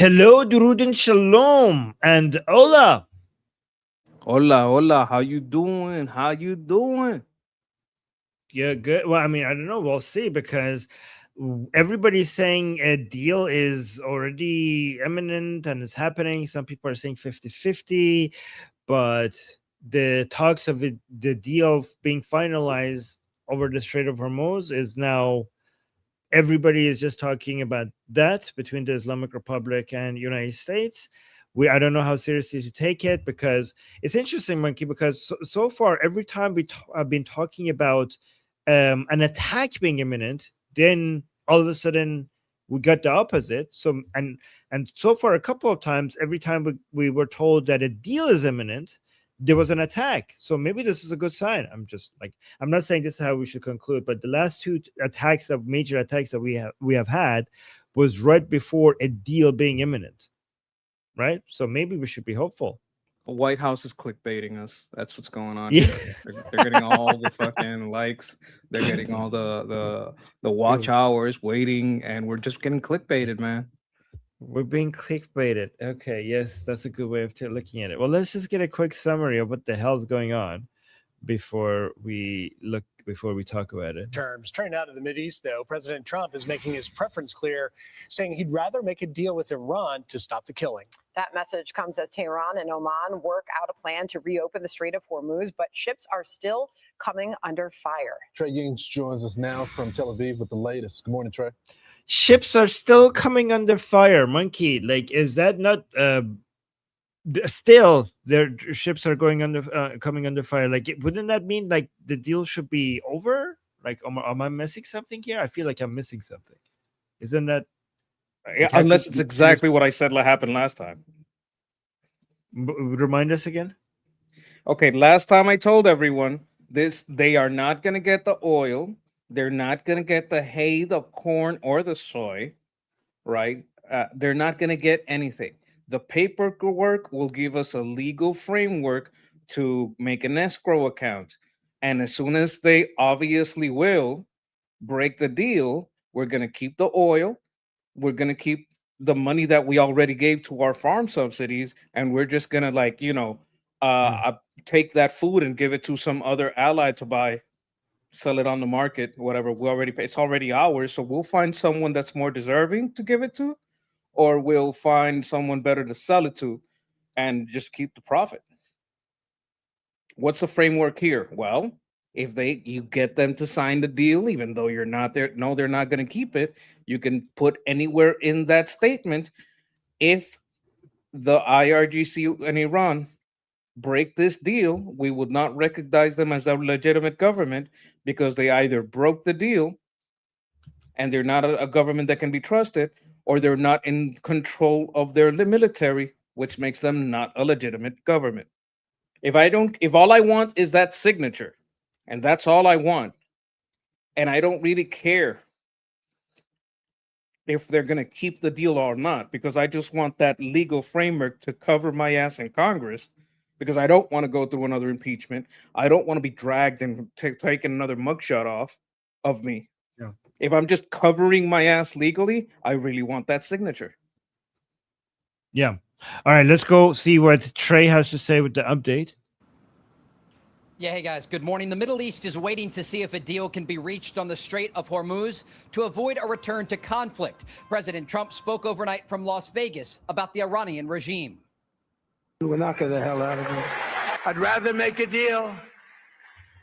Hello, Durud and Shalom, and hola. Hola, hola. How you doing? How you doing? Yeah, good. Well, I mean, I don't know. We'll see because everybody's saying a deal is already imminent and it's happening. Some people are saying 50-50, but the talks of the deal being finalized over the Strait of Hormuz is now everybody is just talking about that between the Islamic Republic and United States. I don't know how seriously to take it because it's interesting, Monkey, because so far every time have been talking about an attack being imminent, then all of a sudden we got the opposite. And so far a couple of times, every time we were told that a deal is imminent, there was an attack. So maybe this is a good sign. I'm not saying this is how we should conclude, but the last two major attacks that we have had was right before a deal being imminent, right? So maybe we should be hopeful. The White House is clickbaiting us. That's what's going on Yeah. here. They're getting all the fucking likes. They're getting all the watch hours waiting, and we're just getting clickbaited, man. We're being clickbaited. Okay, yes, that's a good way of looking at it. Well, let's just get a quick summary of what the hell's going on before we talk about it. Terms. Turning out of the Mideast, though, President Trump is making his preference clear, saying he'd rather make a deal with Iran to stop the killing. That message comes as Tehran and Oman work out a plan to reopen the Strait of Hormuz, but ships are still coming under fire. Trey Yings joins us now from Tel Aviv with the latest. Good morning, Trey. Ships are still coming under fire, Monkey. Like, is that not still their ships are coming under fire? Like, wouldn't that mean like the deal should be over? Like, am I missing something here? I feel like I'm missing something. Isn't that? Yeah, unless it's exactly what I said happened last time. Remind us again. Okay, last time I told everyone they are not going to get the oil. They're not going to get the hay, the corn, or the soy, right? They're not going to get anything. The paperwork will give us a legal framework to make an escrow account. And as soon as they obviously will break the deal, we're going to keep the oil. We're going to keep the money that we already gave to our farm subsidies. And we're just going to take that food and give it to some other ally to buy, sell it on the market, whatever. We already pay. It's already ours. So we'll find someone that's more deserving to give it to, or we'll find someone better to sell it to and just keep the profit. What's the framework here? Well, if you get them to sign the deal, even though you're not there, no, they're not going to keep it. You can put anywhere in that statement, if the IRGC and Iran break this deal, we would not recognize them as a legitimate government because they either broke the deal and they're not a government that can be trusted, or they're not in control of their military, which makes them not a legitimate government. If all I want is that signature, and that's all I want, and I don't really care if they're going to keep the deal or not, because I just want that legal framework to cover my ass in Congress, because I don't want to go through another impeachment. I don't want to be dragged and taking another mugshot off of me. Yeah. If I'm just covering my ass legally, I really want that signature. Yeah. All right, let's go see what Trey has to say with the update. Yeah, hey guys, good morning. The Middle East is waiting to see if a deal can be reached on the Strait of Hormuz to avoid a return to conflict. President Trump spoke overnight from Las Vegas about the Iranian regime. We're knocking the hell out of it. I'd rather make a deal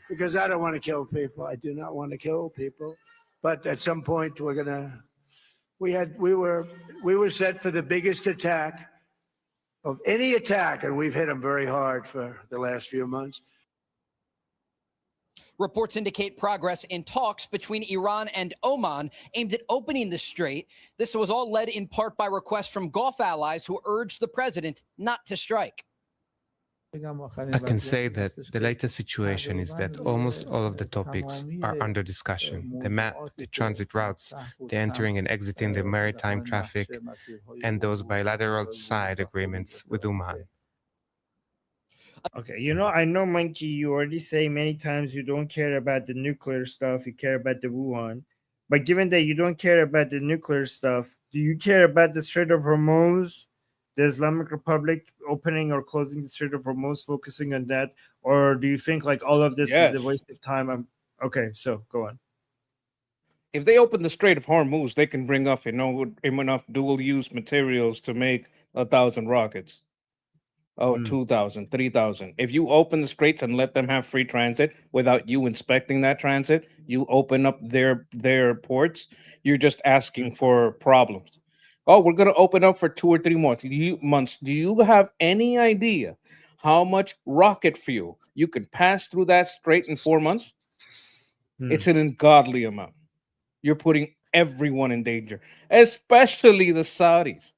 because I don't want to kill people. I do not want to kill people. But at some point we were set for the biggest attack of any attack, and we've hit them very hard for the last few months. Reports indicate progress in talks between Iran and Oman aimed at opening the strait. This was all led in part by requests from Gulf allies who urged the president not to strike. I can say that the latest situation is that almost all of the topics are under discussion. The map, the transit routes, the entering and exiting the maritime traffic, and those bilateral side agreements with Oman. Okay, I know, Monkey, you already say many times you don't care about the nuclear stuff, you care about the Wuhan. But given that you don't care about the nuclear stuff, do you care about the Strait of Hormuz, the Islamic Republic opening or closing the Strait of Hormuz, focusing on that? Or do you think like all of this is a Yes. waste of time? Okay, so go on. If they open the Strait of Hormuz, they can bring up enough dual-use materials to make 1,000 rockets. Oh, 2,000, 3,000. If you open the straits and let them have free transit without you inspecting that transit, you open up their ports, you're just asking for problems. Oh, we're going to open up for 2 or 3 months. Do you have any idea how much rocket fuel you can pass through that strait in 4 months? It's an ungodly amount. You're putting everyone in danger, especially the Saudis.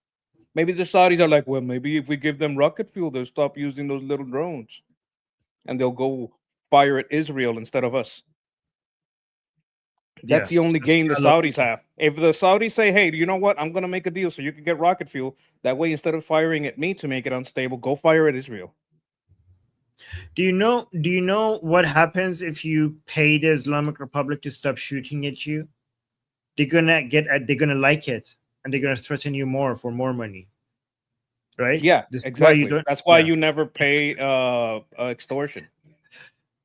Maybe the Saudis are like, well, maybe if we give them rocket fuel, they'll stop using those little drones and they'll go fire at Israel instead of us. That's the only gain the Saudis have. If the Saudis say, hey, you know what? I'm going to make a deal so you can get rocket fuel. That way, instead of firing at me to make it unstable, go fire at Israel. Do you know what happens if you pay the Islamic Republic to stop shooting at you? They're gonna like it, and they're gonna threaten you more for more money, right? Yeah, this exactly. Why That's why you never pay extortion.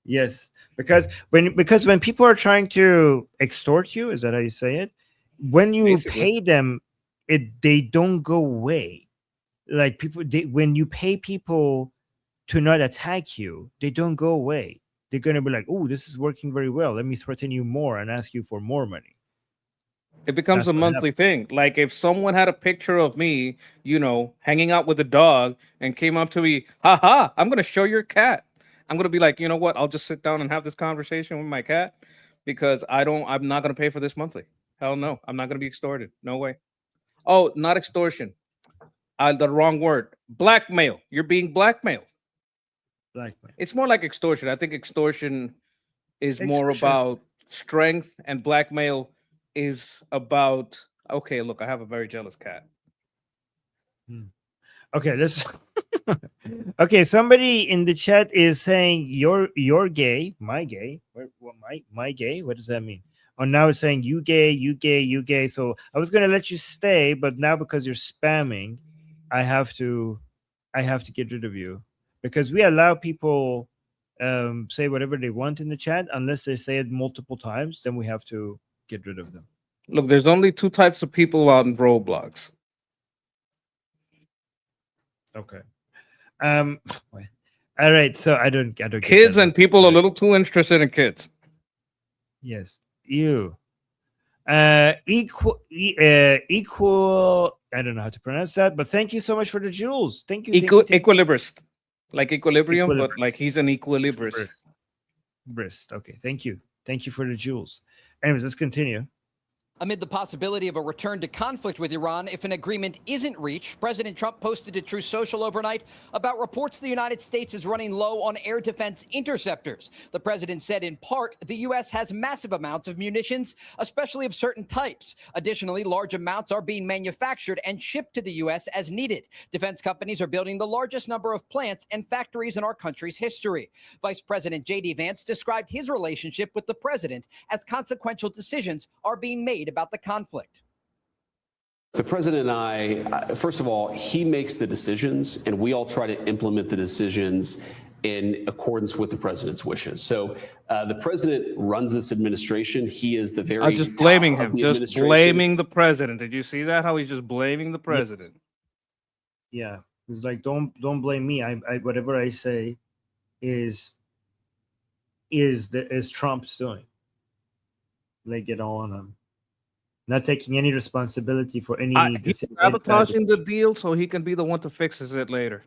Yes, because when people are trying to extort you, is that how you say it? When you Basically. pay them, they don't go away. Like when you pay people to not attack you, they don't go away. They're gonna be like, "Oh, this is working very well. Let me threaten you more and ask you for more money." It becomes That's a what monthly thing. Like if someone had a picture of me, hanging out with a dog and came up to me, haha, I'm going to show your cat. I'm going to be like, you know what? I'll just sit down and have this conversation with my cat because I'm not going to pay for this monthly. Hell no. I'm not going to be extorted. No way. Oh, not extortion. The wrong word. Blackmail. You're being blackmailed. Blackmail. It's more like extortion. I think extortion is more about strength and blackmail is about, okay, look, I have a very jealous cat. Okay, okay, somebody in the chat is saying you're gay, my gay. My gay? What does that mean? Oh, now it's saying you gay, you gay, you gay. So I was gonna let you stay, but now because you're spamming, I have to get rid of you because we allow people say whatever they want in the chat unless they say it multiple times, then we have to get rid of them. Look, there's only 2 types of people on Roblox. Okay. All right. So I don't get kids that. And people a little too interested in kids. Yes. You. Equal. I don't know how to pronounce that, but thank you so much for the jewels. Thank you. Equilibrist, like equilibrium, but Equilibrist. like he's an equilibrist. Okay. Thank you for the jewels. Anyways, let's continue. Amid the possibility of a return to conflict with Iran if an agreement isn't reached, President Trump posted a Truth Social overnight about reports the United States is running low on air defense interceptors. The president said, in part, the U.S. has massive amounts of munitions, especially of certain types. Additionally, large amounts are being manufactured and shipped to the U.S. as needed. Defense companies are building the largest number of plants and factories in our country's history. Vice President J.D. Vance described his relationship with the president as consequential decisions are being made about the conflict. The president and I, first of all, he makes the decisions and we all try to implement the decisions in accordance with the president's wishes. So the president runs this administration. He is the very I'm just blaming him, just blaming the president. Did you see that? How he's just blaming the president. Yeah. He's like, don't blame me. I whatever I say is Trump's doing. They get all on him. Not taking any responsibility for any. He's sabotaging the deal so he can be the one to fix it later.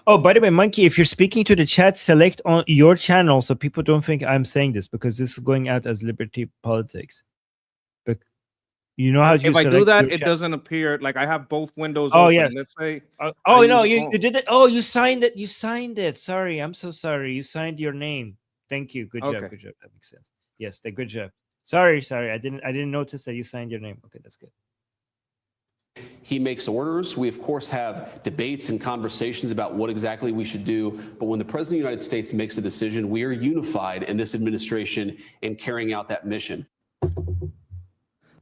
Oh, by the way, Monkey, if you're speaking to the chat, select on your channel so people don't think I'm saying this because this is going out as Liberty Politics. But you know how to. If I do that, it doesn't appear. Like I have both windows open. Yes. Let's say. You did it. Oh, you signed it. You signed it. Sorry, I'm so sorry. You signed your name. Thank you. Good job. Good job. That makes sense. Yes, good job. Sorry. I didn't notice that you signed your name. Okay, that's good. He makes orders. We, of course, have debates and conversations about what exactly we should do. But when the president of the United States makes a decision, we are unified in this administration in carrying out that mission.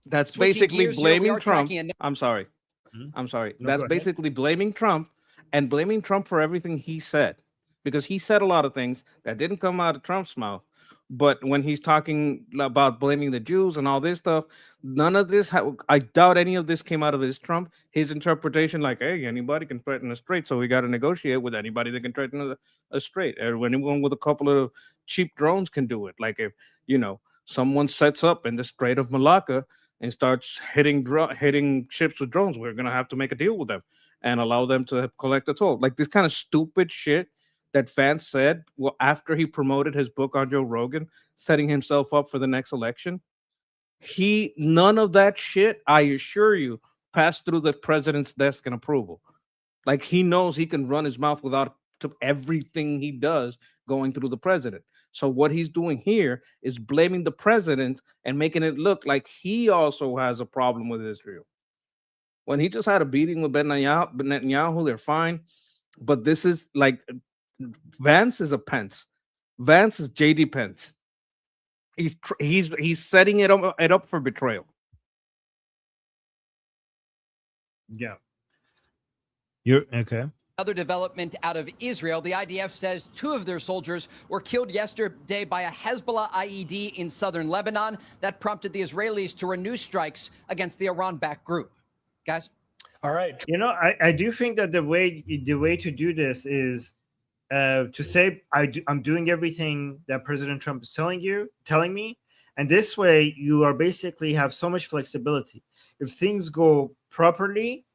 That's Switching basically gears here, we blaming are Trump. tracking a I'm sorry. Hmm? I'm sorry. No, That's go ahead. basically blaming Trump and blaming Trump for everything he said, because he said a lot of things that didn't come out of Trump's mouth. But when he's talking about blaming the Jews and all this stuff, none of this, I doubt any of this came out of his interpretation, like, hey, anybody can threaten a strait, so we got to negotiate with anybody that can threaten a strait. Or anyone with a couple of cheap drones can do it. Like if, someone sets up in the Strait of Malacca and starts hitting ships with drones, we're going to have to make a deal with them and allow them to collect a toll. Like this kind of stupid shit that Vance said after he promoted his book on Joe Rogan, setting himself up for the next election. None of that shit, I assure you, passed through the president's desk and approval. Like he knows he can run his mouth without everything he does going through the president. So what he's doing here is blaming the president and making it look like he also has a problem with Israel. When he just had a beating with Netanyahu, they're fine. But this is like Vance is a Pence. Vance is JD Pence. He's setting it up for betrayal. Yeah. You're okay. Other development out of Israel. The IDF says 2 of their soldiers were killed yesterday by a Hezbollah IED in southern Lebanon. That prompted the Israelis to renew strikes against the Iran-backed group. Guys? All right. I do think that the way to do this is to say I'm doing everything that President Trump is telling me, and this way you are basically have so much flexibility. If things go properly,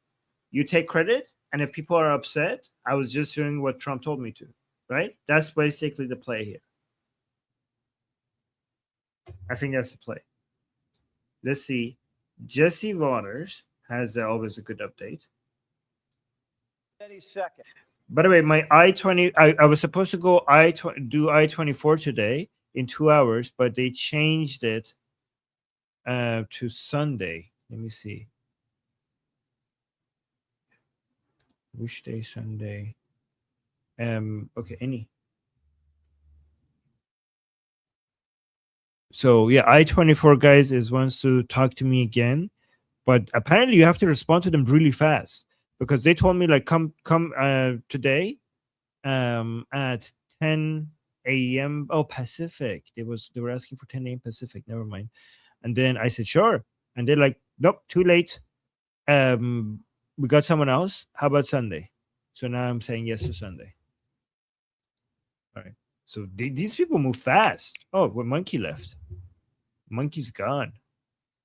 you take credit, and if people are upset, I was just doing what Trump told me to, right? That's basically the play here. I think that's the play. Let's see. Jesse Waters has always a good update. Any second. By the way, my I-20, I was supposed to go do I-24 today in 2 hours, but they changed it to Sunday. Let me see. Which day? Sunday. Okay, any. So yeah, I-24 guys wants to talk to me again, but apparently you have to respond to them really fast, because they told me like come today at 10 a.m. Oh, Pacific. They were asking for 10 a.m. Pacific. Never mind. And then I said sure, and they're like, nope, too late. We got someone else. How about Sunday? So now I'm saying yes to Sunday. All right. So these people move fast. Oh, well, Monkey left. Monkey's gone.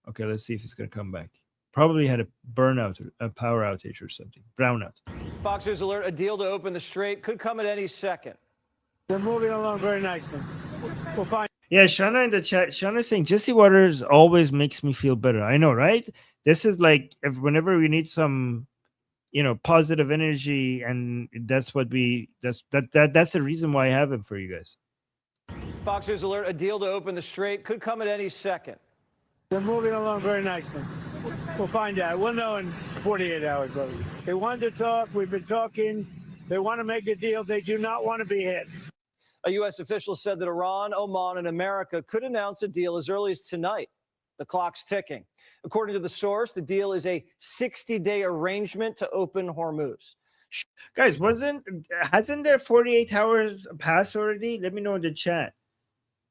Okay, let's see if he's gonna come back. Probably had a burnout, or a power outage or something. Brownout. Fox News alert: a deal to open the strait could come at any second. We're moving along very nicely. We'll find. Yeah, Shauna in the chat. Shauna's saying Jesse Waters always makes me feel better. I know, right? This is like whenever we need some, positive energy, and that's the reason why I have him for you guys. Fox News alert: a deal to open the strait could come at any second. We're moving along very nicely. We'll find out. We'll know in 48 hours, brother. They wanted to talk. We've been talking. They want to make a deal. They do not want to be hit. A U.S. official said that Iran, Oman, and America could announce a deal as early as tonight. The clock's ticking. According to the source, the deal is a 60-day arrangement to open Hormuz. Guys, hasn't there 48 hours passed already? Let me know in the chat.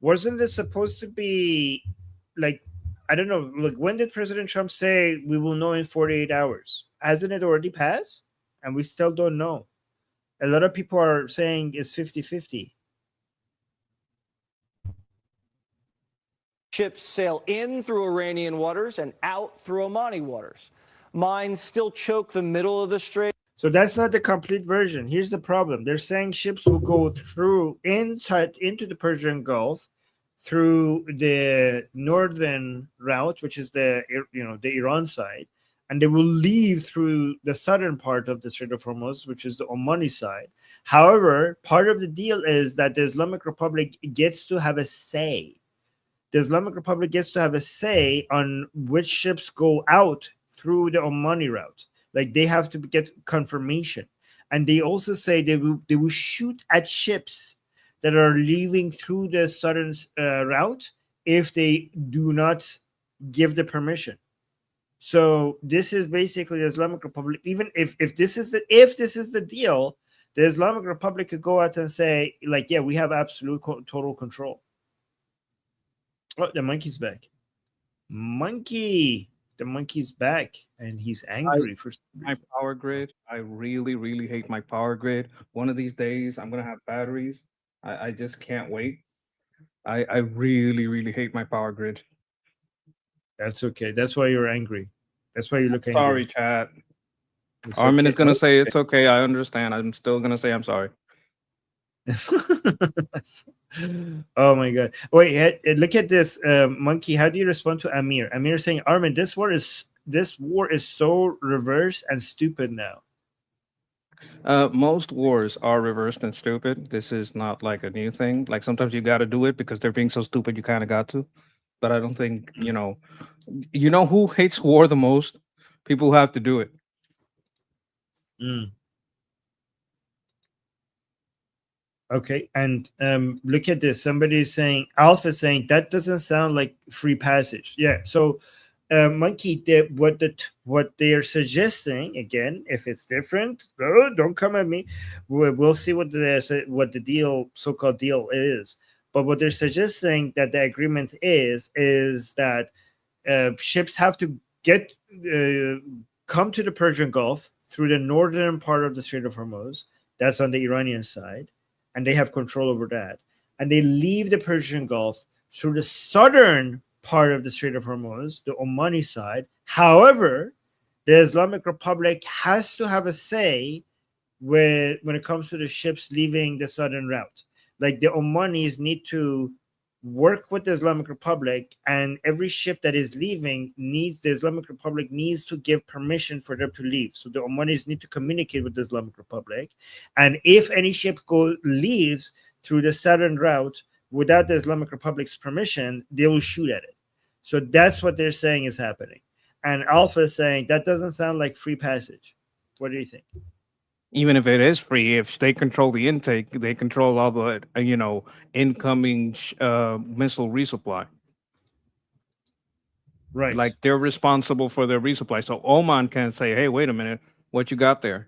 Wasn't this supposed to be like, I don't know, like when did President Trump say we will know in 48 hours? Hasn't it already passed? And we still don't know. A lot of people are saying it's 50-50. Ships sail in through Iranian waters and out through Omani waters. Mines still choke the middle of the strait. So that's not the complete version. Here's the problem. They're saying ships will go through into the Persian Gulf through the northern route, which is the Iran side, and they will leave through the southern part of the Strait of Hormuz, which is the Omani side. However, part of the deal is that the Islamic Republic gets to have a say. The Islamic Republic gets to have a say on which ships go out through the Omani route. Like they have to get confirmation. And they also say they will shoot at ships that are leaving through the southern route if they do not, give the permission. So this is basically the Islamic Republic. Even if this is the deal, the Islamic Republic could go out and say, like, yeah, we have absolute total control. Oh, the monkey's back. The monkey's back, and he's angry for my power grid. I really, really hate my power grid. One of these days, I'm gonna have batteries. I just can't wait. I really, really hate my power grid. That's okay. That's why you're angry. That's why you look angry. Sorry, chat. It's Armin okay. is gonna say it's okay. I understand. I'm still gonna say I'm sorry. Oh my god! Wait, look at this, monkey. How do you respond to Amir? Amir saying, Armin, this war is so reverse and stupid now. Most wars are reversed and stupid. This is not like a new thing. Like sometimes you got to do it because they're being so stupid. You kind of got to. But I don't think you know who hates war the most? People who have to do it. Okay, and look at this. Somebody's saying, Alpha saying, that doesn't sound like free passage. Yeah. So, monkey, what they are suggesting, again, if it's different, don't come at me. We'll see what the deal, so-called deal, is. But what they're suggesting that the agreement is that ships have to come to the Persian Gulf through the northern part of the Strait of Hormuz. That's on the Iranian side, and they have control over that. And they leave the Persian Gulf through the southern part of the Strait of Hormuz, the Omani side. However, the Islamic Republic has to have a say when it comes to the ships leaving the southern route. Like, the Omanis need to work with the Islamic Republic, and every ship that is leaving the Islamic Republic needs to give permission for them to leave. So the Omanis need to communicate with the Islamic Republic, and if any ship leaves through the southern route without the Islamic Republic's permission, they will shoot at it. So that's what they're saying is happening. And Alpha is saying that doesn't sound like free passage. What do you think? Even if it is free, if they control the intake, they control all the incoming missile resupply. Right. Like they're responsible for their resupply. So Oman can't say, "Hey, wait a minute, what you got there?"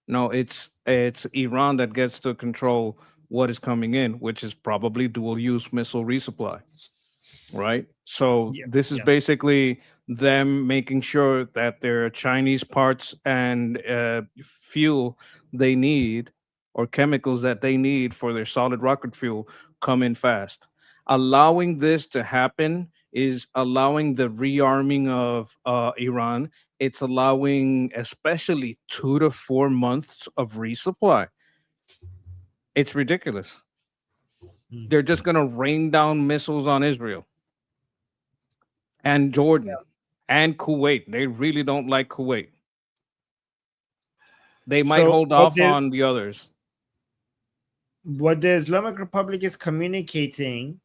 No, it's Iran that gets to control what is coming in, which is probably dual use missile resupply. Right. So this is basically them making sure that their Chinese parts and fuel they need, or chemicals that they need for their solid rocket fuel, come in fast. Allowing this to happen is allowing the rearming of Iran. It's allowing especially 2 to 4 months of resupply. It's ridiculous. They're just going to rain down missiles on Israel and Jordan and Kuwait. They really don't like Kuwait. They might hold off on the others. What the Islamic Republic is communicating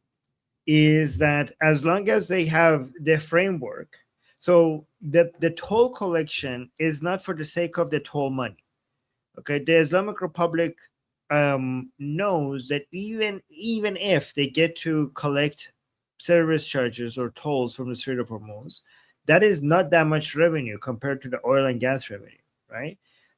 is that as long as they have the framework, so the toll collection is not for the sake of the toll money. Okay, the Islamic Republic knows that even if they get to collect service charges or tolls from the Strait of Hormuz, that is not that much revenue compared to the oil and gas revenue, right?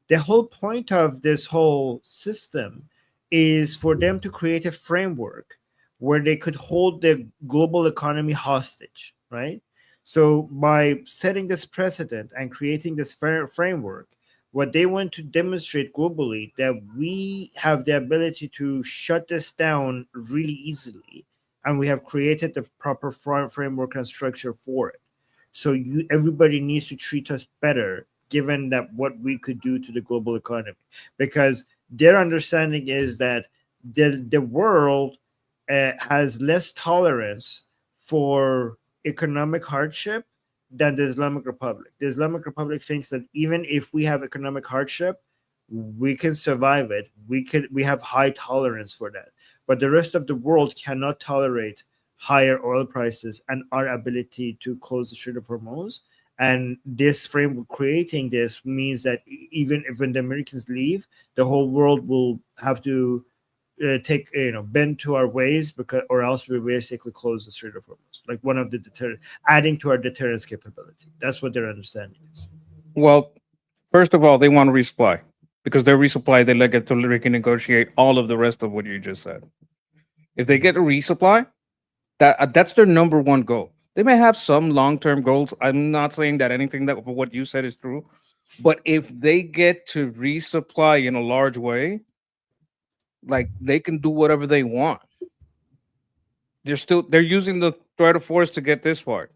The whole point of this whole system is for them to create a framework where they could hold the global economy hostage, right? So by setting this precedent and creating this framework, what they want to demonstrate globally, that we have the ability to shut this down really easily, and we have created the proper framework and structure for it. So everybody needs to treat us better, given that what we could do to the global economy, because their understanding is that the world has less tolerance for economic hardship than the Islamic Republic. The Islamic Republic thinks that even if we have economic hardship, we can survive it. We have high tolerance for that. But the rest of the world cannot tolerate higher oil prices and our ability to close the Strait of Hormuz. And this framework, creating this, means that even if when the Americans leave, the whole world will have to bend to our ways, because or else we basically close the Strait of Hormuz. Like one of the adding to our deterrence capability. That's what their understanding is. Well, first of all, they want to resupply because their resupply, they get to renegotiate all of the rest of what you just said. If they get a resupply, that's their number one goal. They may have some long-term goals. I'm not saying that anything that what you said is true, but if they get to resupply in a large way, like they can do whatever they want. They're using the threat of force to get this far.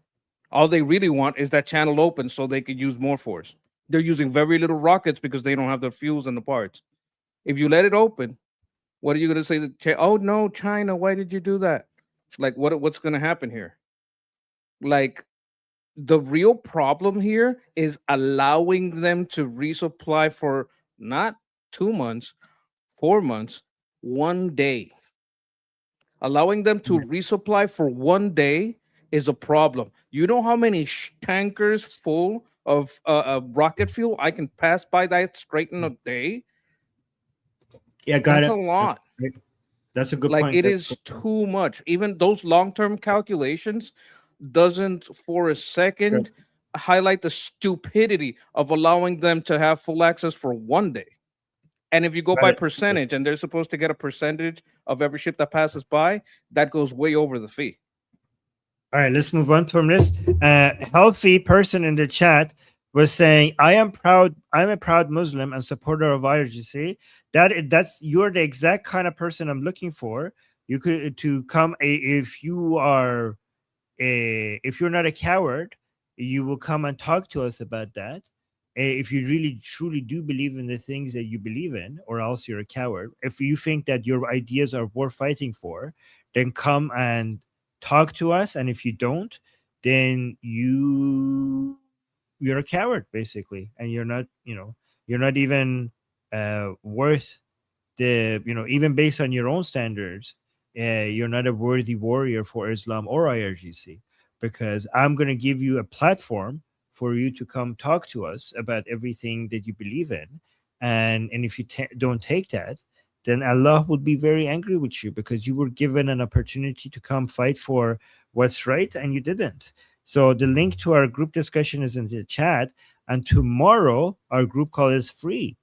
All they really want is that channel open so they can use more force. They're using very little rockets because they don't have the fuels and the parts. If you let it open, what are you going to say? Oh no, China, why did you do that? Like what's going to happen here? Like the real problem here is allowing them to resupply for not 2 months, 4 months, 1 day. Allowing them to resupply for 1 day is a problem. You know how many tankers full of rocket fuel I can pass by that straight in a day? Yeah, got That's it. a lot. That's a good like point. It is too much. Even those long-term calculations doesn't for a second highlight the stupidity of allowing them to have full access for 1 day. And if you go by percentage, and they're supposed to get a percentage of every ship that passes by, that goes way over the fee. All right, let's move on from this. Healthy person in the chat was saying, I'm a proud Muslim and supporter of IRGC. That's you're the exact kind of person I'm looking for. You could to come if you are if you're not a coward, you will come and talk to us about that. If you really truly do believe in the things that you believe in, or else you're a coward. If you think that your ideas are worth fighting for, then come and talk to us. And if you don't, then you're a coward, basically, and you're not even worth the even based on your own standards, you're not a worthy warrior for Islam or IRGC, because I'm going to give you a platform for you to come talk to us about everything that you believe in. And if you don't take that, then Allah will be very angry with you, because you were given an opportunity to come fight for what's right and you didn't. So the link to our group discussion is in the chat, and tomorrow our group call is free.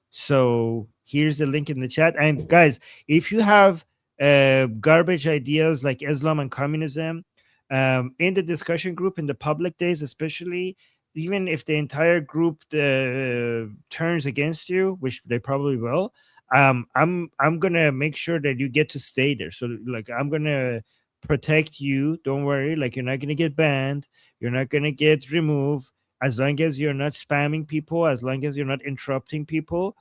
So here's the link in the chat. And guys, if you have garbage ideas like Islam and communism, in the discussion group, in the public days especially, even if the entire group turns against you, which they probably will, I'm gonna make sure that you get to stay there. So like, I'm gonna protect you. Don't worry. Like, you're not gonna get banned. You're not gonna get removed. As long as you're not spamming people, as long as you're not interrupting people,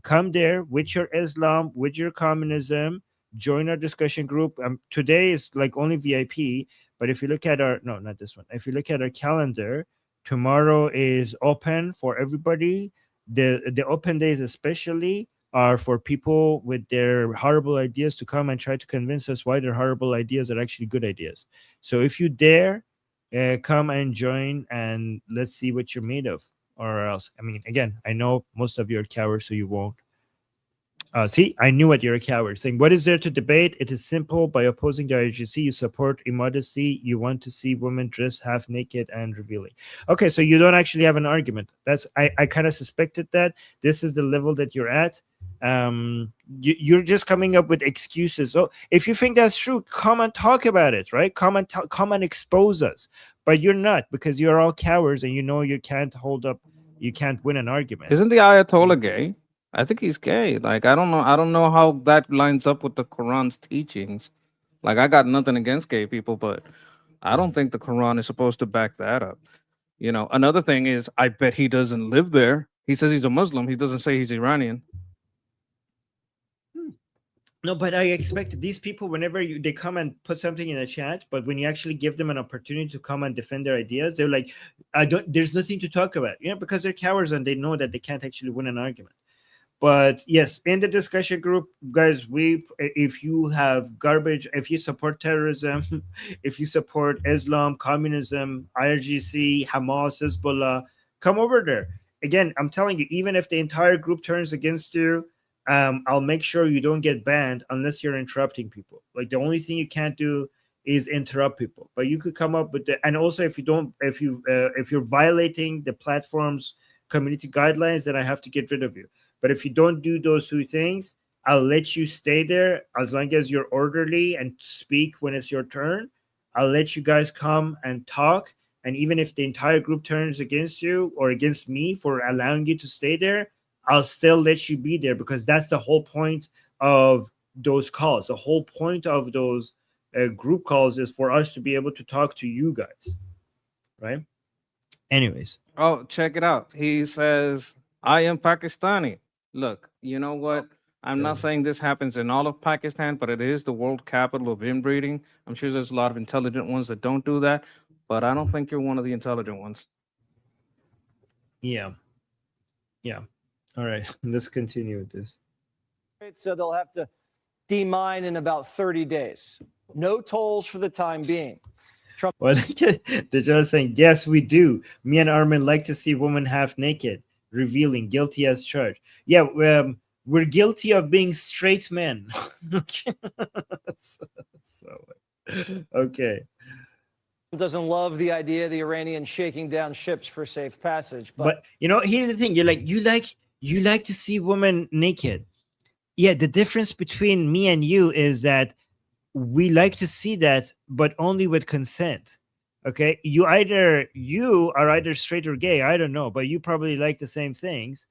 come there with your Islam, with your communism, join our discussion group. Today is like only VIP, but if you look at not this one. If you look at our calendar, tomorrow is open for everybody. The open days especially are for people with their horrible ideas to come and try to convince us why their horrible ideas are actually good ideas. So if you dare, come and join, and let's see what you're made of. Or else, I mean, again, I know most of you are cowards, so you won't. See, I knew it. You're a coward. Saying, what is there to debate? It is simple. By opposing the IRGC, you support immodesty. You want to see women dressed half naked and revealing. Okay, so you don't actually have an argument. I kind of suspected that. This is the level that you're at. You're just coming up with excuses. So if you think that's true, come and talk about it, right? Come and expose us. But you're not, because you're all cowards, and you know you can't win an argument. Isn't the Ayatollah gay? I think he's gay. Like, I don't know how that lines up with the Quran's teachings. Like, I got nothing against gay people, but I don't think the Quran is supposed to back that up. Another thing is, I bet he doesn't live there. He says he's a Muslim. He doesn't say he's Iranian. No, but I expect these people, whenever they come and put something in a chat, but when you actually give them an opportunity to come and defend their ideas, they're like, there's nothing to talk about, because they're cowards and they know that they can't actually win an argument. But yes, in the discussion group, guys, if you have garbage, if you support terrorism, if you support Islam, communism, IRGC, Hamas, Hezbollah, come over there. Again, I'm telling you, even if the entire group turns against you, I'll make sure you don't get banned unless you're interrupting people. Like the only thing you can't do is interrupt people. But you could come up with and also if you're violating the platform's community guidelines, then I have to get rid of you. But if you don't do those two things, I'll let you stay there as long as you're orderly and speak when it's your turn. I'll let you guys come and talk. And even if the entire group turns against you or against me for allowing you to stay there, I'll still let you be there, because that's the whole point of those calls. The whole point of those group calls is for us to be able to talk to you guys, right? Anyways. Oh, check it out. He says, I am Pakistani. Look, you know what? I'm not saying this happens in all of Pakistan, but it is the world capital of inbreeding. I'm sure there's a lot of intelligent ones that don't do that, but I don't think you're one of the intelligent ones. Yeah. All right, let's continue with this. So they'll have to demine in about 30 days. No tolls for the time being. Trump. Well, they're just saying, yes, we do. Me and Armin like to see women half naked, revealing, guilty as charged. Yeah, we're guilty of being straight men. Okay. Doesn't love the idea of the Iranians shaking down ships for safe passage. But here's the thing. You like to see women naked. Yeah, the difference between me and you is that we like to see that, but only with consent. Okay, you are either straight or gay. I don't know, but you probably like the same things,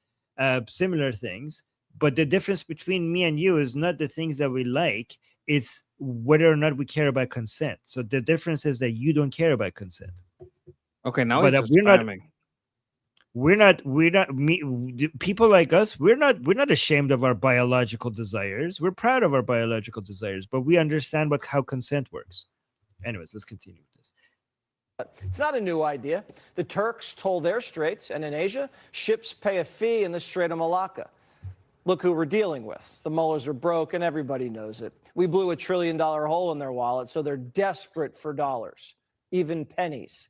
similar things. But the difference between me and you is not the things that we like. It's whether or not we care about consent. So the difference is that you don't care about consent. Okay, now but just we're not people like us, we're not ashamed of our biological desires. We're proud of our biological desires, but we understand how consent works. Anyways, let's continue with this. It's not a new idea. The Turks toll their straits, and in Asia, ships pay a fee in the Strait of Malacca. Look who we're dealing with. The mullahs are broke, and everybody knows it. We blew $1 trillion hole in their wallet, so they're desperate for dollars, even pennies.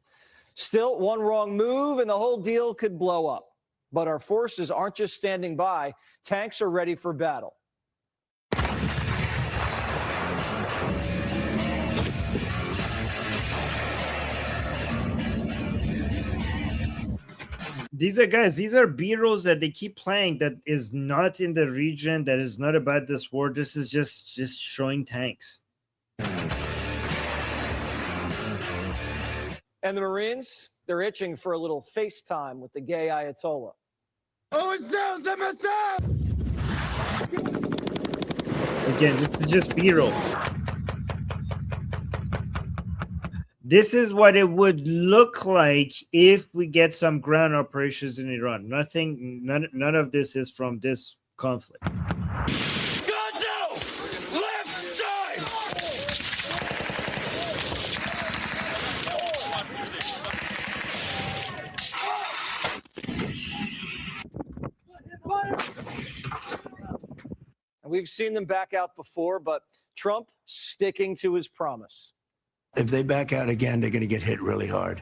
Still, one wrong move and the whole deal could blow up. But our forces aren't just standing by. Tanks are ready for battle. These are B-rolls that they keep playing that is not in the region, that is not about this war. This is just showing tanks. And the Marines, they're itching for a little FaceTime with the gay Ayatollah. Again, this is just B-roll. This is what it would look like if we get some ground operations in Iran. None of this is from this conflict. Left side! And we've seen them back out before, but Trump sticking to his promise. If they back out again, they're going to get hit really hard.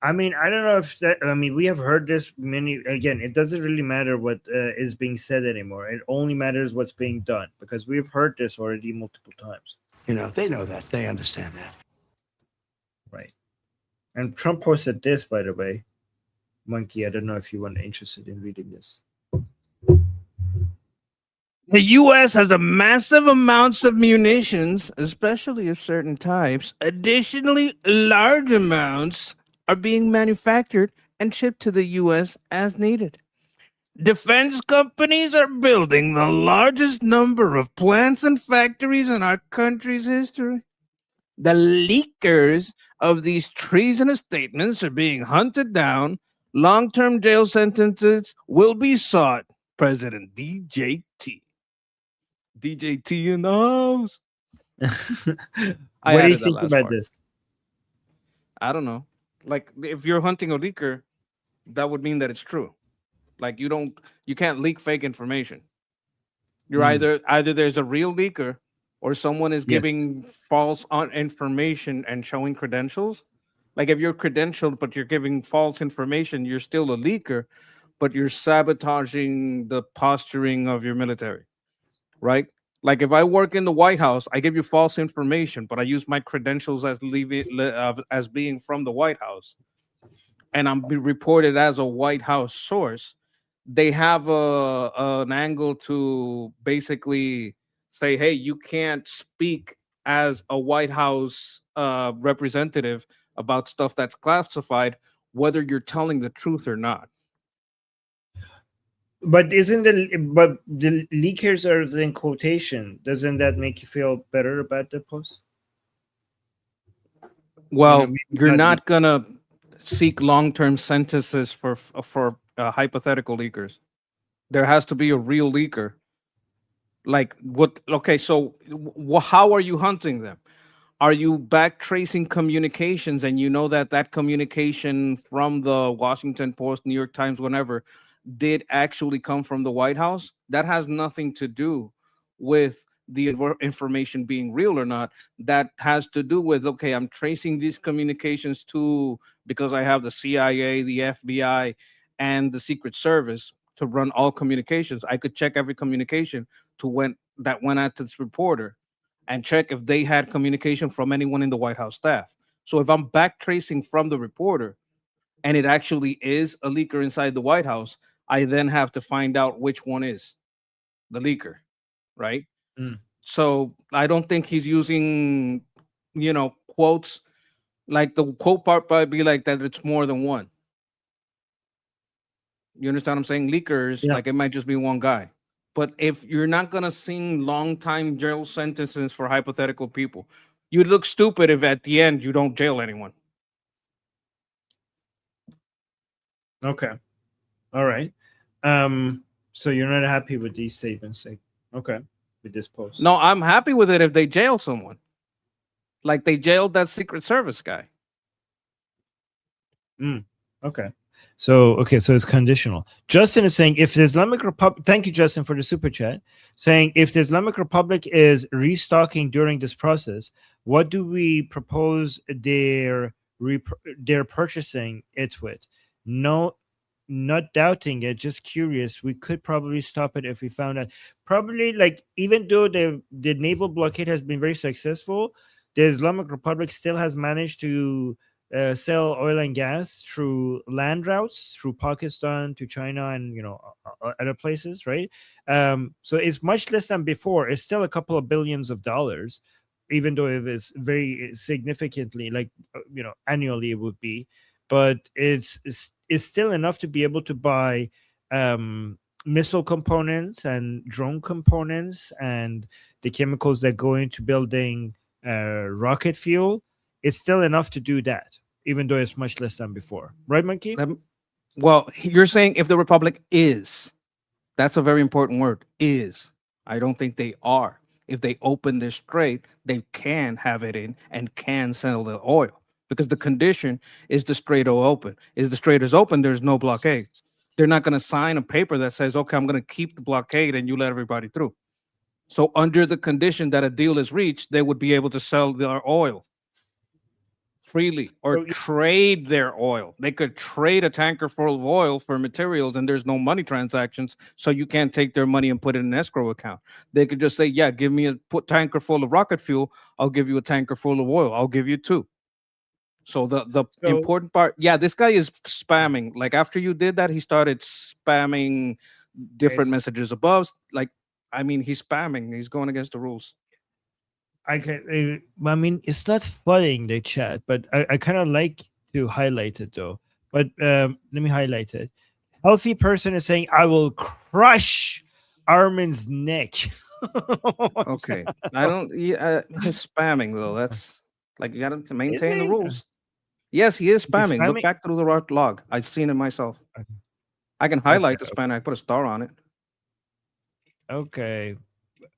I mean, I don't know if that, I mean, we have heard this again, it doesn't really matter what is being said anymore. It only matters what's being done, because we've heard this already multiple times. You know, they know that. They understand that. Right. And Trump posted this, by the way. Monkey, I don't know if you want interested in reading this. The U.S. has a massive amounts of munitions, especially of certain types. Additionally, large amounts are being manufactured and shipped to the U.S. as needed. Defense companies are building the largest number of plants and factories in our country's history. The leakers of these treasonous statements are being hunted down. Long-term jail sentences will be sought. President DJT. DJT in the house. What do you think about this? I don't know. Like, if you're hunting a leaker, that would mean that it's true. Like, you can't leak fake information. You're either there's a real leaker or someone is giving false information and showing credentials. Like, if you're credentialed but you're giving false information, you're still a leaker. but you're sabotaging the posturing of your military, right? Like if I work in the White House, I give you false information, but I use my credentials as as being from the White House, and I'm reported as a White House source. They have an angle to basically say, hey, you can't speak as a White House representative about stuff that's classified, whether you're telling the truth or not. But the leakers are in quotation. Doesn't that make you feel better about the post? Well, you're not gonna seek long-term sentences for hypothetical leakers. There has to be a real leaker. Like what? Okay, so how are you hunting them? Are you back tracing communications, and you know that communication from the Washington Post, New York Times, whenever, did actually come from the White House? That has nothing to do with the information being real or not. That has to do with, okay, I'm tracing these communications to, because I have the CIA, the FBI, and the Secret Service to run all communications. I could check every communication that went out to this reporter and check if they had communication from anyone in the White House staff. So if I'm back tracing from the reporter and it actually is a leaker inside the White House, I then have to find out which one is the leaker, right? So I don't think he's using, quotes. Like the quote part might be like that it's more than one. You understand what I'm saying? Leakers, like it might just be one guy. But if you're not gonna sing long time jail sentences for hypothetical people, you'd look stupid if at the end you don't jail anyone. Okay. All right. So you're not happy with these statements, okay, with this post? No, I'm happy with it if they jail someone. Like they jailed that Secret Service guy. Okay. So it's conditional. Justin is saying, if the Islamic Republic, thank you, Justin, for the super chat, saying if the Islamic Republic is restocking during this process, what do we propose they're purchasing it with? No, not doubting it, just curious. We could probably stop it if we found out. Probably, like, even though the naval blockade has been very successful, the Islamic Republic still has managed to sell oil and gas through land routes, through Pakistan to China and other places, right? So it's much less than before. It's still a couple of billions of dollars, even though it is very significantly, like annually it would be, but it's still enough to be able to buy missile components and drone components and the chemicals that go into building rocket fuel. It's still enough to do that, even though it's much less than before. Right, Monkey? Well, you're saying if the Republic is, that's a very important word, is. I don't think they are. If they open this strait, they can have it in and can sell the oil, because the condition is the strait is open. Is the strait is open, there's no blockade. They're not going to sign a paper that says, okay, I'm going to keep the blockade and you let everybody through. So under the condition that a deal is reached, they would be able to sell their oil freely or trade their oil. They could trade a tanker full of oil for materials, and there's no money transactions, so you can't take their money and put it in an escrow account. They could just say, yeah, give me a tanker full of rocket fuel, I'll give you a tanker full of oil, I'll give you two. So the important part, this guy is spamming. Like after you did that, he started spamming different messages above. Like, I mean, he's spamming, he's going against the rules. I mean, it's not flooding the chat, but I kind of like to highlight it though. But let me highlight it. Healthy person is saying, "I will crush Armin's neck." Okay, I don't. He's spamming though. That's like you got to maintain the rules. Yes, he is spamming. Look back through the log. I've seen it myself. Okay. I can highlight the spam. I put a star on it. Okay,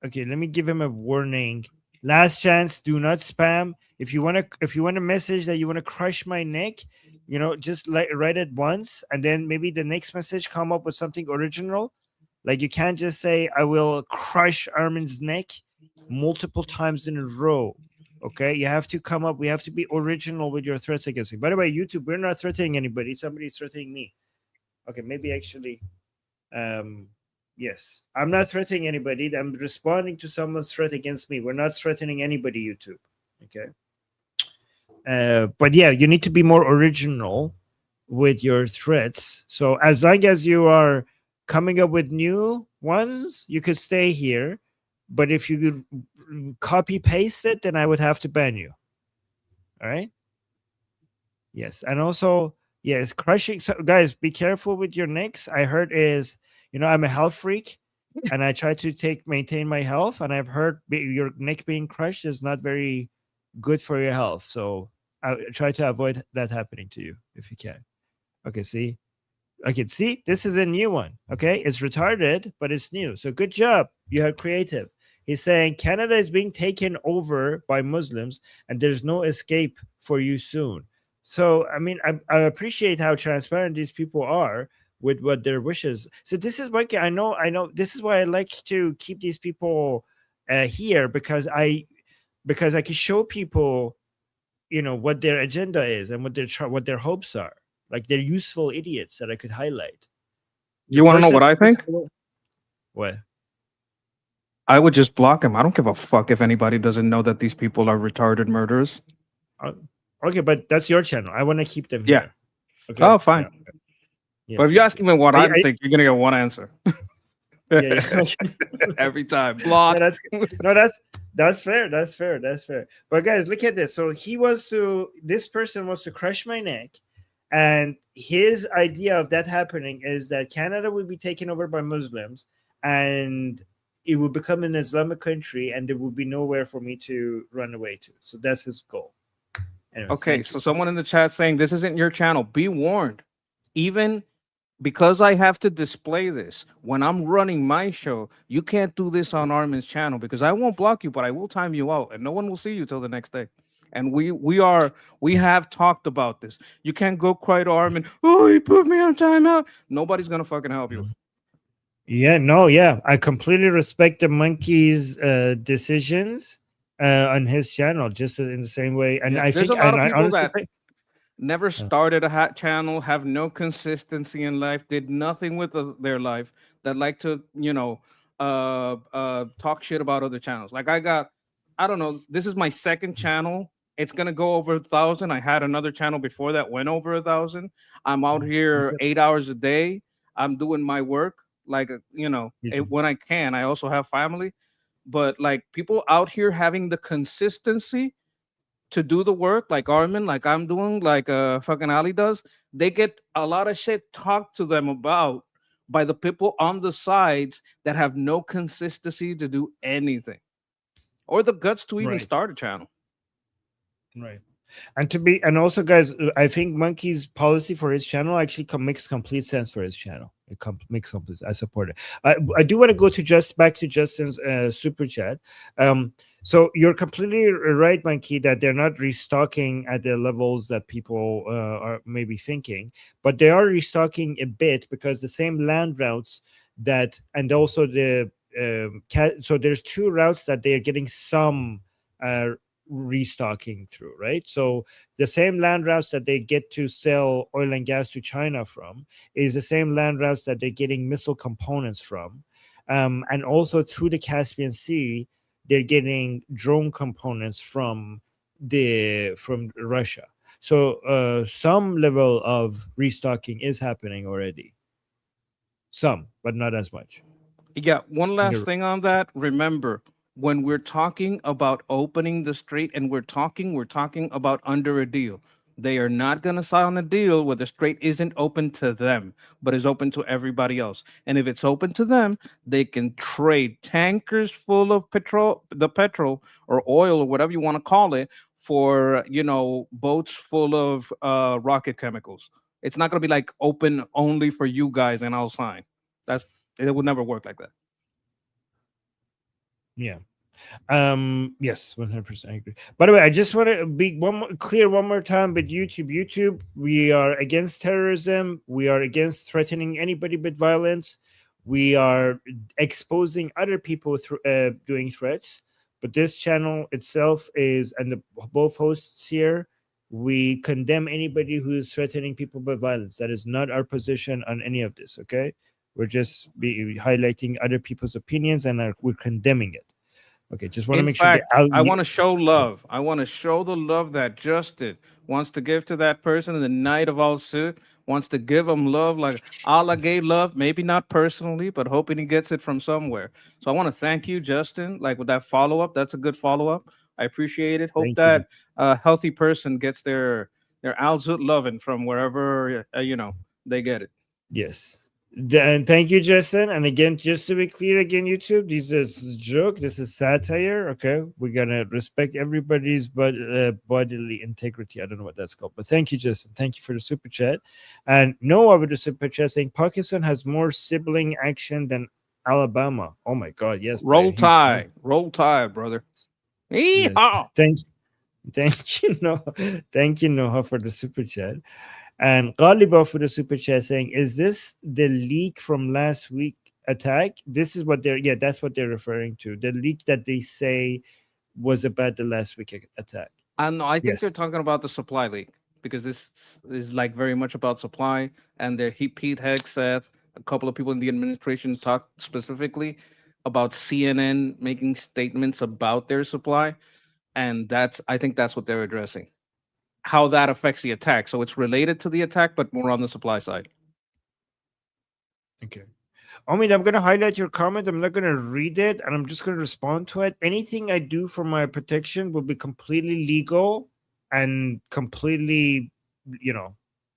let me give him a warning. Last chance, do not spam. If you want a message that you want to crush my neck, just write it once, and then maybe the next message come up with something original. Like you can't just say, I will crush Armin's neck multiple times in a row. Okay, you have to come up. We have to be original with your threats against me. By the way, YouTube, we're not threatening anybody. Somebody's threatening me. Okay, maybe actually, yes, I'm not threatening anybody. I'm responding to someone's threat against me. We're not threatening anybody, YouTube. Okay. But yeah, you need to be more original with your threats. So as long as you are coming up with new ones, you could stay here. But if you could copy paste it, then I would have to ban you. All right. Yes, and also yes, crushing. So guys, be careful with your nicks. I heard is I'm a health freak, and I try to maintain my health, and I've heard your neck being crushed is not very good for your health. So I try to avoid that happening to you if you can. Okay, see. Okay, see, this is a new one. Okay, it's retarded, but it's new. So good job. You are creative. He's saying Canada is being taken over by Muslims, and there's no escape for you soon. So I mean, I appreciate how transparent these people are with what their wishes. So this is why I know. This is why I like to keep these people here because I can show people, what their agenda is and what their hopes are. Like they're useful idiots that I could highlight. You want to know what I think? What? I would just block him. I don't give a fuck if anybody doesn't know that these people are retarded murderers. Okay, but that's your channel. I want to keep them Yeah. here. Okay. Oh, fine. Yeah, okay. Yeah, But if you ask me what I think, you're gonna get one answer. yeah. Every time. Block. That's fair. That's fair. But guys, look at this. So this person wants to crush my neck. And his idea of that happening is that Canada will be taken over by Muslims and it will become an Islamic country and there will be nowhere for me to run away to. So that's his goal. Anyways, Okay, so someone in the chat saying this isn't your channel. Be warned. Even because I have to display this when I'm running my show, you can't do this on Armin's channel because I won't block you, but I will time you out and no one will see you till the next day. And we have talked about this. You can't go cry to Armin. Oh, he put me on timeout. Nobody's gonna fucking help you. Yeah. I completely respect the monkey's decisions on his channel, just in the same way. And I there's think a lot of I people honestly that think, never started a hat channel, have no consistency in life, did nothing with their life, that like to talk shit about other channels. Like I don't know, this is my second channel. It's gonna go over 1,000. I had another channel before that went over 1,000. I'm out here 8 hours a day. I'm doing my work, like when I can. I also have family, but like people out here having the consistency to do the work, like Armin, like I'm doing, like fucking Ali does, they get a lot of shit talked to them about by the people on the sides that have no consistency to do anything or the guts to even start a channel. Right. And also, guys, I think Monkey's policy for his channel actually makes complete sense for his channel. It makes complete. I support it. I do want to go to back to Justin's super chat. So you're completely right, Monkey, that they're not restocking at the levels that people are maybe thinking, but they are restocking a bit because the same land routes and also the so there's two routes that they are getting some restocking through, right? So the same land routes that they get to sell oil and gas to China from is the same land routes that they're getting missile components from, and also through the Caspian Sea they're getting drone components from Russia. So some level of restocking is happening already, some, but not as much. Yeah, one last thing on that. Remember, when we're talking about opening the strait and we're talking about under a deal. They are not going to sign a deal where the strait isn't open to them, but is open to everybody else. And if it's open to them, they can trade tankers full of petrol or oil or whatever you want to call it for, boats full of rocket chemicals. It's not going to be like open only for you guys and I'll sign. It would never work like that. Yeah. Yes, 100% agree. By the way, I just want to be clear one more time with YouTube, we are against terrorism. We are against threatening anybody with violence. We are exposing other people through doing threats. But this channel itself is, and both hosts here We condemn anybody who is threatening people by violence. That is not our position on any of this. Okay, we're just highlighting other people's opinions, and we're condemning it. Okay, just want to In make sure that fact, I want to show love. I want to show the love that Justin wants to give to that person in the night of all sick, wants to give him love like Allah gave love, maybe not personally, but hoping he gets it from somewhere. So I want to thank you, Justin, like with that follow-up. That's a good follow-up. I appreciate it. Hope Thank you. that a healthy person gets their Alzut loving from wherever they get it. Yes. And thank you, Justin. And again, just to be clear, again, YouTube, this is a joke. This is satire. Okay, we're gonna respect everybody's bodily integrity. I don't know what that's called, but thank you, Justin. Thank you for the super chat. And Noah with the super chat saying Pakistan has more sibling action than Alabama. Oh my God, yes. Roll Tide, brother. Yes. Yeehaw! Thank you, Noah. Thank you, Noah, for the super chat. And Ghalibah for the super chat saying, "Is this the leak from last week attack?" This is what that's what they're referring to. The leak that they say was about the last week attack. I think they're Yes. talking about the supply leak because this is like very much about supply. And Pete Hegseth, a couple of people in the administration talked specifically about CNN making statements about their supply, and I think that's what they're addressing. How that affects the attack. So it's related to the attack, but more on the supply side. Okay. Omid, I'm going to highlight your comment. I'm not going to read it, and I'm just going to respond to it. Anything I do for my protection will be completely legal and completely,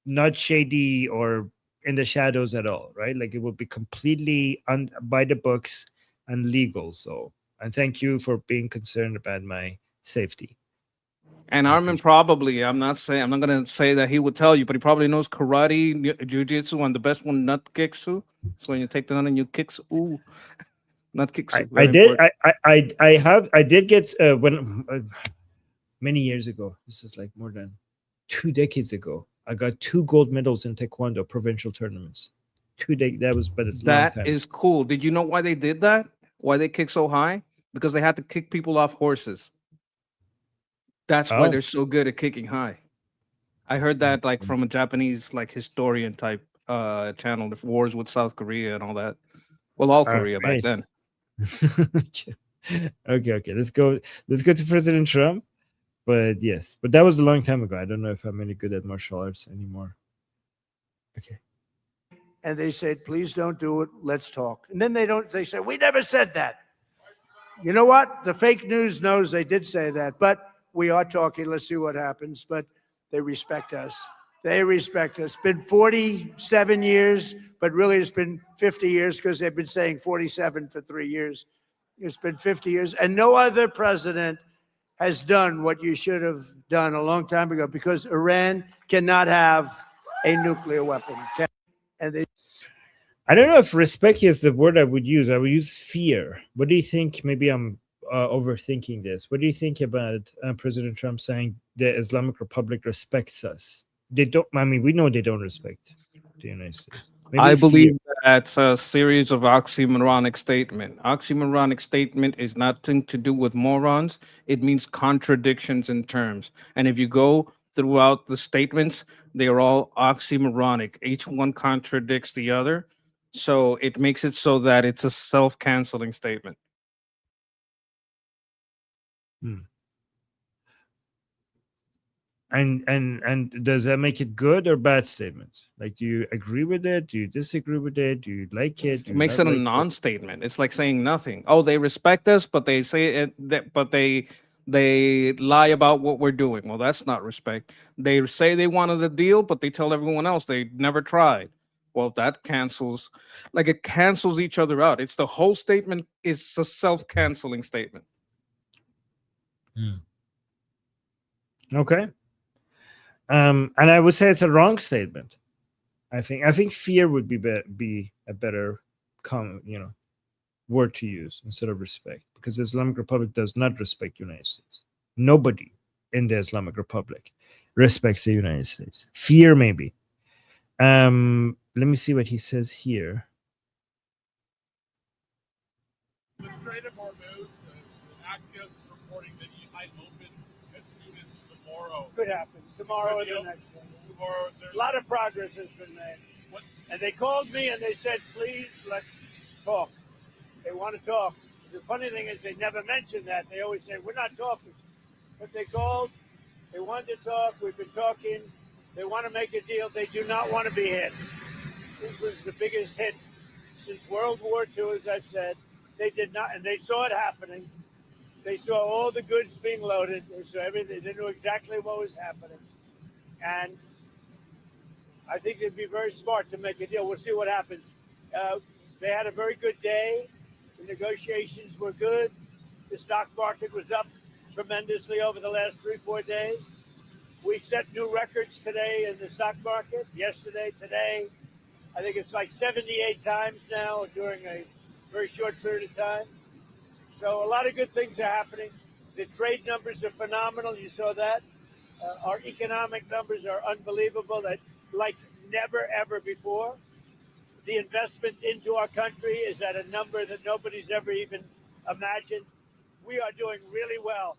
not shady or in the shadows at all, right? Like it will be completely by the books and legal. So, and thank you for being concerned about my safety. And Armin probably, I'm not going to say that he would tell you, but he probably knows karate, jiu-jitsu, and the best one, nut kicks. So when you take the nut and you kicks, nut kicks. I did get when many years ago. This is like more than 2 decades ago. I got 2 gold medals in Taekwondo provincial tournaments. That was, but it's a long time. That is cool. Did you know why they did that? Why they kick so high? Because they had to kick people off horses. That's why they're so good at kicking high. I heard that like from a Japanese like historian type channel, the wars with South Korea and all that. Well, all Korea back then. Okay. Let's go to President Trump. But yes, but that was a long time ago. I don't know if I'm any good at martial arts anymore. Okay. And they said, please don't do it. Let's talk. And then they said, we never said that. You know what? The fake news knows they did say that, but we are talking. Let's see what happens. But they respect us. They respect us. It's been 47 years, but really it's been 50 years because they've been saying 47 for 3 years. It's been 50 years. And no other president has done what you should have done a long time ago, because Iran cannot have a nuclear weapon. I don't know if respect is the word I would use. I would use fear. What do you think? Maybe I'm overthinking this. What do you think about President Trump saying the Islamic Republic respects us? They don't. I mean, we know they don't respect the United States. Maybe I believe that's a series of oxymoronic statement. Oxymoronic statement is nothing to do with morons. It means contradictions in terms. And if you go throughout the statements, they are all oxymoronic. Each one contradicts the other. So it makes it so that it's a self-canceling statement. And does that make it good or bad statement? Like, do you agree with it? Do you disagree with it? Do you like it? It makes it a non-statement. It's like saying nothing. Oh, they respect us, but they say it. But they lie about what we're doing. Well, that's not respect. They say they wanted a deal, but they tell everyone else they never tried. Well, that cancels. Like it cancels each other out. It's the whole statement is a self-canceling statement. Okay. And I would say it's a wrong statement. I think fear would be a better word to use instead of respect, because the Islamic Republic does not respect the United States. Nobody in the Islamic Republic respects the United States. Fear, maybe. Let me see what he says here. The Strait of Hormuz, activists reporting that it might open as soon as tomorrow. could happen tomorrow or the next day. A lot of progress has been made. And they called me and they said, please, let's talk. They want to talk. The funny thing is they never mention that. They always say, we're not talking. But they called. They wanted to talk. We've been talking. They want to make a deal. They do not want to be hit. This was the biggest hit since World War II, as I said. They did not, and they saw it happening. They saw all the goods being loaded. They saw everything. They knew exactly what was happening. And I think it'd be very smart to make a deal. We'll see what happens. They had a very good day. The negotiations were good. The stock market was up tremendously over the last 3-4 days. We set new records today in the stock market. Yesterday, today, I think it's like 78 times now during a very short period of time. So a lot of good things are happening. The trade numbers are phenomenal. You saw that. Our economic numbers are unbelievable, that like never, ever before. The investment into our country is at a number that nobody's ever even imagined. We are doing really well.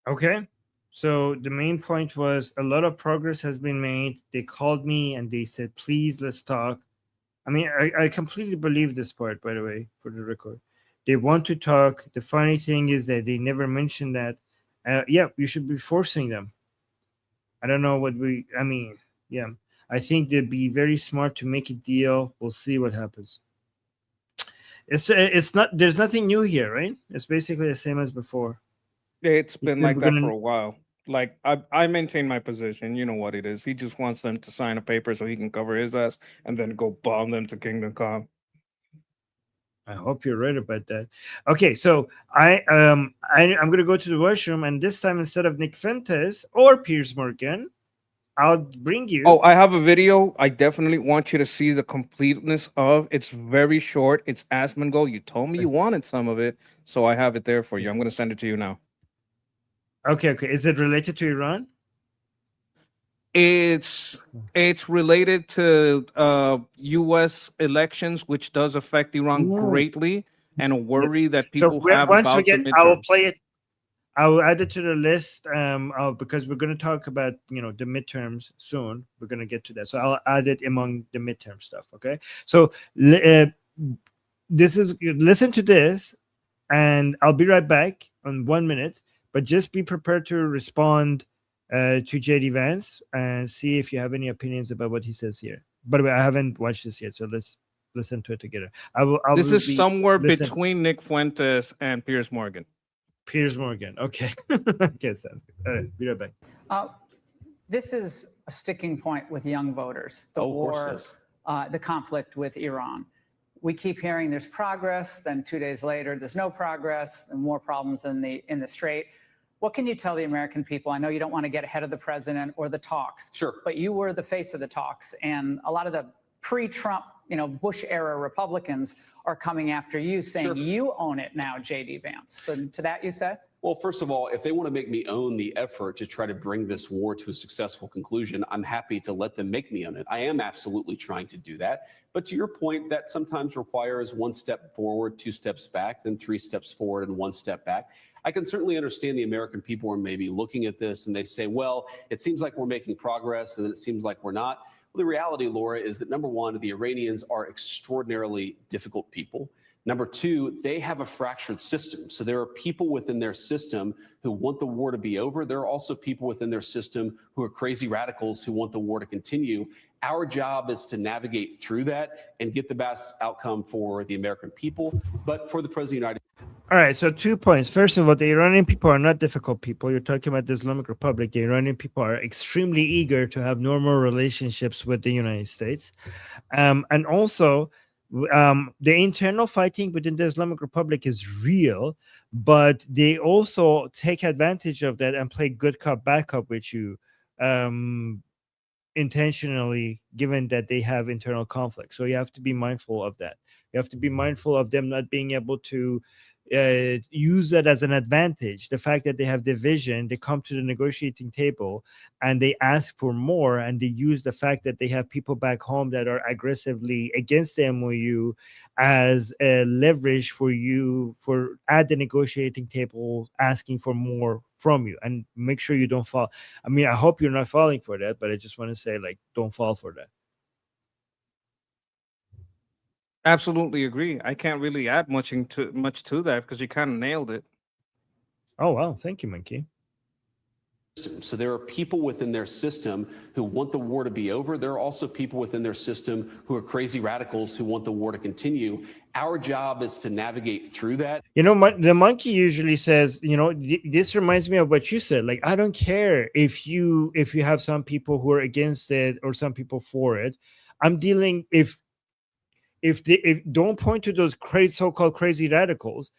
Okay. So the main point was a lot of progress has been made. They called me and they said, please, let's talk. I mean, I completely believe this part, by the way, for the record. They want to talk. The funny thing is that they never mentioned that. Yeah, you should be forcing them. I don't know yeah. I think they'd be very smart to make a deal. We'll see what happens. It's not, there's nothing new here, right? It's basically the same as before. It's been like We're that gonna- for a while. Like I maintain my position. You know what it is. He just wants them to sign a paper so he can cover his ass and then go bomb them to Kingdom Come. I hope you're right about that. Okay, so I'm gonna go to the washroom, and this time instead of Nick Fuentes or Piers Morgan, I'll bring you. Oh, I have a video. I definitely want you to see the completeness of. It's very short. It's Asmongold. You told me you wanted some of it, so I have it there for you. I'm gonna send it to you now. Okay. Is it related to Iran? It's related to U.S. elections, which does affect Iran greatly, and a worry that people have once about again, the I will midterms. play it. I will add it to the list because we're going to talk about the midterms soon. We're going to get to that, so I'll add it among the midterm stuff. Okay, so listen to this, and I'll be right back in 1 minute. But just be prepared to respond to JD Vance and see if you have any opinions about what he says here. By the way, I haven't watched this yet, so let's listen to it together. This is somewhere between Nick Fuentes and Piers Morgan. Piers Morgan. Okay. Okay, sounds good. All right, be right back. This is a sticking point with young voters, the war, the conflict with Iran. We keep hearing there's progress, then 2 days later, there's no progress, and more problems in the Strait. What can you tell the American people? I know you don't want to get ahead of the president or the talks. Sure. But you were the face of the talks, and a lot of the pre-Trump, Bush-era Republicans are coming after you, saying you own it now, J.D. Vance. So to that you say? Well, first of all, if they want to make me own the effort to try to bring this war to a successful conclusion, I'm happy to let them make me own it. I am absolutely trying to do that. But to your point, that sometimes requires 1 step forward, 2 steps back, then 3 steps forward and 1 step back. I can certainly understand the American people are maybe looking at this and they say, well, it seems like we're making progress and then it seems like we're not. Well, the reality, Laura, is that number one, the Iranians are extraordinarily difficult people. Number two, they have a fractured system. So there are people within their system who want the war to be over. There are also people within their system who are crazy radicals who want the war to continue. Our job is to navigate through that and get the best outcome for the American people, but for the President of the United States. All right, so 2 points. First of all, the Iranian people are not difficult people. You're talking about the Islamic Republic. The Iranian people are extremely eager to have normal relationships with the United States. And also, the internal fighting within the Islamic Republic is real, but they also take advantage of that and play good cop, bad cop with you intentionally, given that they have internal conflict. So you have to be mindful of that. You have to be mindful of them not being able to use that as an advantage. The fact that they have division, they come to the negotiating table and they ask for more, and they use the fact that they have people back home that are aggressively against the MOU as a leverage for you for at the negotiating table, asking for more from you. And make sure you don't fall. I mean, I hope you're not falling for that, but I just want to say, like, don't fall for that. Absolutely agree. I can't really add much to that because you kind of nailed it. Oh, wow. Thank you, Monkey. So there are people within their system who want the war to be over. There are also people within their system who are crazy radicals who want the war to continue. Our job is to navigate through that. You know, the monkey usually says, you know, this reminds me of what you said. Like, I don't care if you have some people who are against it or some people for it. I'm dealing if don't point to those crazy so-called crazy radicals.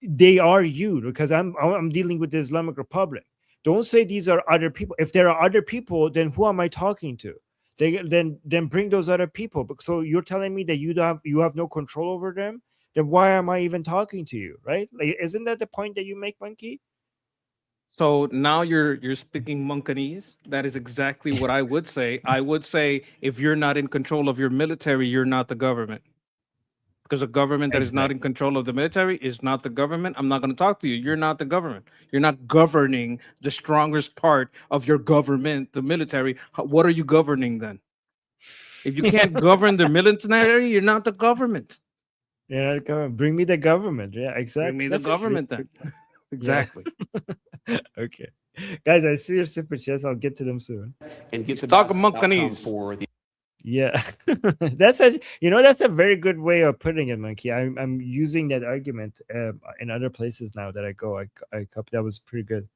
They are you, because I'm dealing with the Islamic Republic. Don't say these are other people. If there are other people, then who am I talking to? Then bring those other people. So you're telling me that you have no control over them? Then why am I even talking to you, right? Like, isn't that the point that you make, Monkey? So now you're speaking Monkanese. That is exactly what I would say. I would say if you're not in control of your military, you're not the government. Because a government that is not in control of the military is not the government. I'm not going to talk to you. You're not the government. You're not governing the strongest part of your government, the military. What are you governing then? If you can't govern the military, you're not the government. Yeah, bring me the government. Yeah, exactly. Bring me the government then. Exactly. Yeah. Okay, guys, I see your super chats. I'll get to them soon. And get the Talk best Monkanese for the Yeah, that's a very good way of putting it, Monkey. I'm using that argument in other places now that I go. I copy. That was pretty good.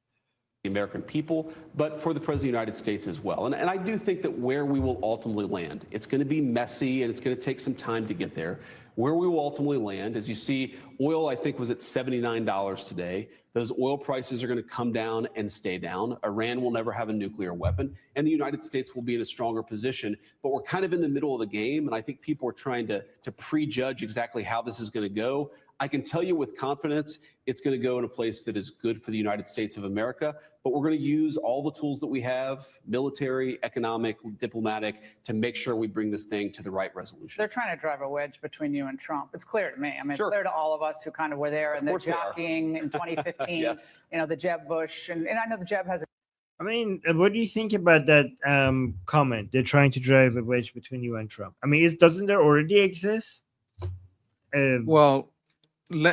the American people, but for the President of the United States as well. And I do think that where we will ultimately land, it's going to be messy and it's going to take some time to get there. Where we will ultimately land, as you see, oil, I think, was at $79 today. Those oil prices are going to come down and stay down. Iran will never have a nuclear weapon, and the United States will be in a stronger position. But we're kind of in the middle of the game, and I think people are trying to prejudge exactly how this is going to go. I can tell you with confidence, it's going to go in a place that is good for the United States of America, but we're going to use all the tools that we have, military, economic, diplomatic, to make sure we bring this thing to the right resolution. They're trying to drive a wedge between you and Trump. It's clear to me. I mean, Sure. it's clear to all of us who kind of were there and the course they are. jockeying in 2015, Yes. you know, the Jeb Bush. And I know the Jeb has a I mean, what do you think about that comment? They're trying to drive a wedge between you and Trump. I mean, doesn't there already exist? Well,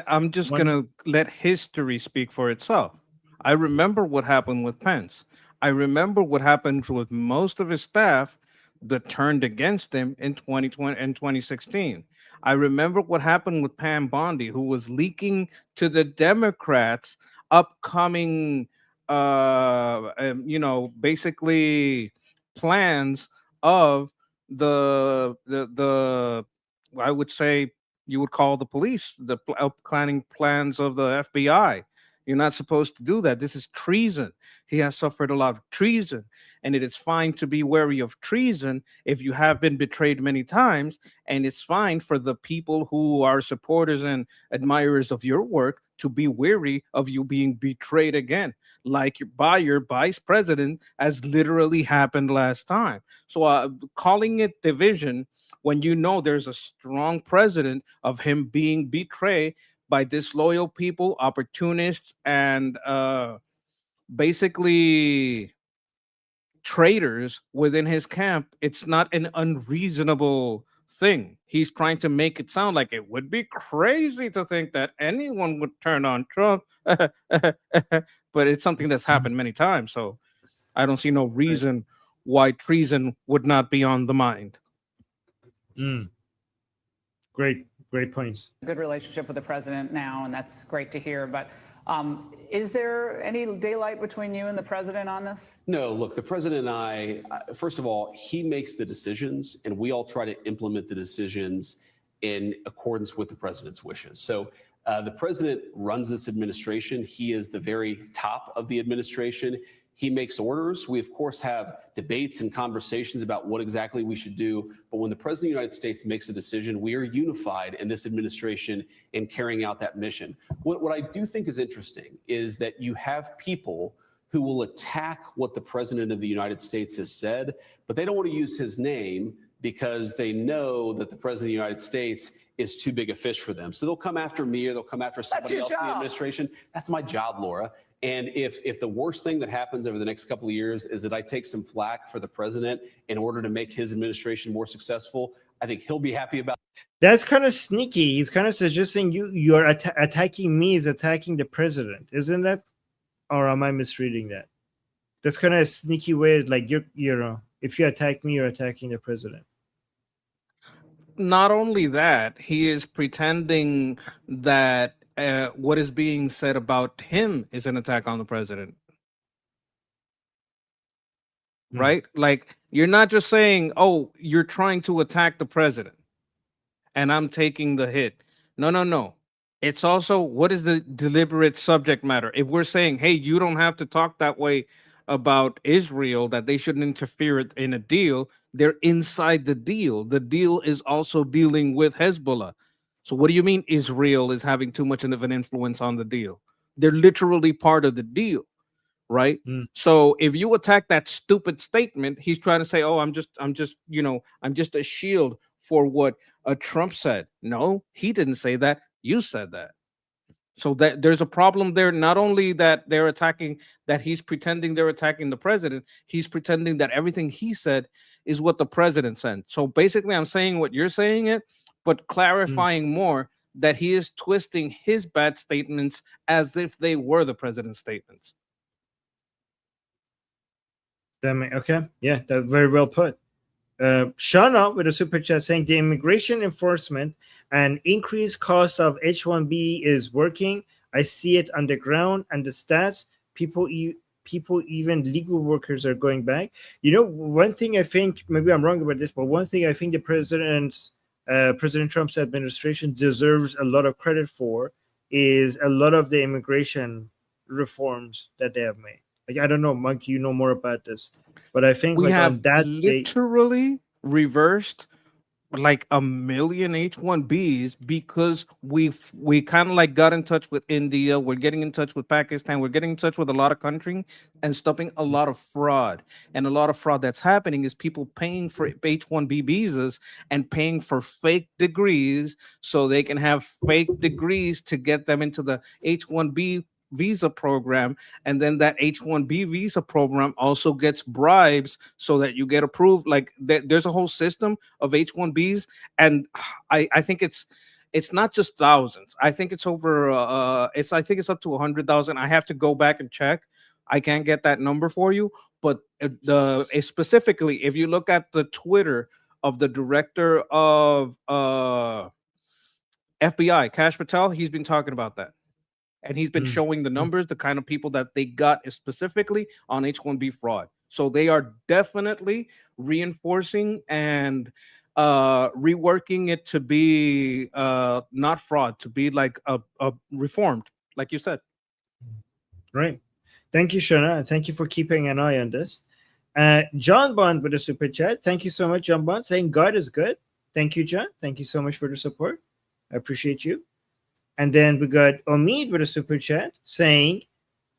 I'm just going to let history speak for itself. I remember what happened with Pence. I remember what happened with most of his staff that turned against him in 2020 and 2016. I remember what happened with Pam Bondi, who was leaking to the Democrats upcoming, basically plans of the I would say you would call the police, the planning plans of the FBI. You're not supposed to do that. This is treason. He has suffered a lot of treason, and it is fine to be wary of treason if you have been betrayed many times, and it's fine for the people who are supporters and admirers of your work to be wary of you being betrayed again, like by your vice president, as literally happened last time. So calling it division when you know there's a strong precedent of him being betrayed by disloyal people, opportunists, and basically traitors within his camp, it's not an unreasonable thing. He's trying to make it sound like it would be crazy to think that anyone would turn on Trump, but it's something that's happened many times. So I don't see no reason why treason would not be on the mind. Great points. good relationship with the president now, and that's great to hear. But is there any daylight between you and the president on this? No, look, the president and I, first of all, he makes the decisions, and we all try to implement the decisions in accordance with the president's wishes. So the president runs this administration. He is the very top of the administration. He makes orders. We, of course, have debates and conversations about what exactly we should do. But when the President of the United States makes a decision, we are unified in this administration in carrying out that mission. What I do think is interesting is that you have people who will attack what the President of the United States has said, but they don't want to use his name because they know that the President of the United States is too big a fish for them. So they'll come after me or they'll come after somebody else in the administration. That's my job, Laura. And if the worst thing that happens over the next couple of years is that I take some flack for the president in order to make his administration more successful, I think he'll be happy about it. That's kind of sneaky. He's kind of suggesting you're attacking me is attacking the president, isn't that? Or am I misreading that? That's kind of a sneaky way. Like if you attack me, you're attacking the president. Not only that, he is pretending that what is being said about him is an attack on the president. Right? Like, you're not just saying, oh, you're trying to attack the president and I'm taking the hit. No. It's also, what is the deliberate subject matter? If we're saying, hey, you don't have to talk that way about Israel, that they shouldn't interfere in a deal, they're inside the deal. The deal is also dealing with Hezbollah. So what do you mean Israel is having too much of an influence on the deal? They're literally part of the deal, right? So if you attack that stupid statement, he's trying to say, oh, I'm just a shield for what Trump said. No, he didn't say that. You said that. So that there's a problem there. Not only that they're attacking, that he's pretending they're attacking the president, he's pretending that everything he said is what the president said. So basically, I'm saying what you're saying it, but clarifying more that he is twisting his bad statements as if they were the president's statements. Okay, yeah, that's very well put. Shauna with a super chat saying the immigration enforcement and increased cost of H-1B is working. I see it on the ground and the stats. People, even legal workers, are going back. One thing I think, maybe I'm wrong about this, but one thing I think the President Trump's administration deserves a lot of credit for is a lot of the immigration reforms that they have made. Like, I don't know, Monkey, you know more about this, but I think we have on that literally reversed like 1 million H-1Bs because we kind of like got in touch with India. We're getting in touch with Pakistan. We're getting in touch with a lot of countries and stopping a lot of fraud. And a lot of fraud that's happening is people paying for H-1B visas and paying for fake degrees so they can have fake degrees to get them into the H-1B visa program, and then that H-1B visa program also gets bribes so that you get approved. Like there's a whole system of H-1Bs, and I think it's not just thousands. I think it's over. I think it's up to 100,000. I have to go back and check. I can't get that number for you, but specifically, if you look at the Twitter of the director of FBI, Kash Patel, he's been talking about that. And he's been showing the numbers, the kind of people that they got specifically on H-1B fraud. So they are definitely reinforcing and reworking it to be not fraud, to be like a reformed, like you said. Right. Thank you, Shona. Thank you for keeping an eye on this. John Bond with a super chat. Thank you so much, John Bond, saying God is good. Thank you, John. Thank you so much for the support. I appreciate you. And then we got Omid with a super chat saying,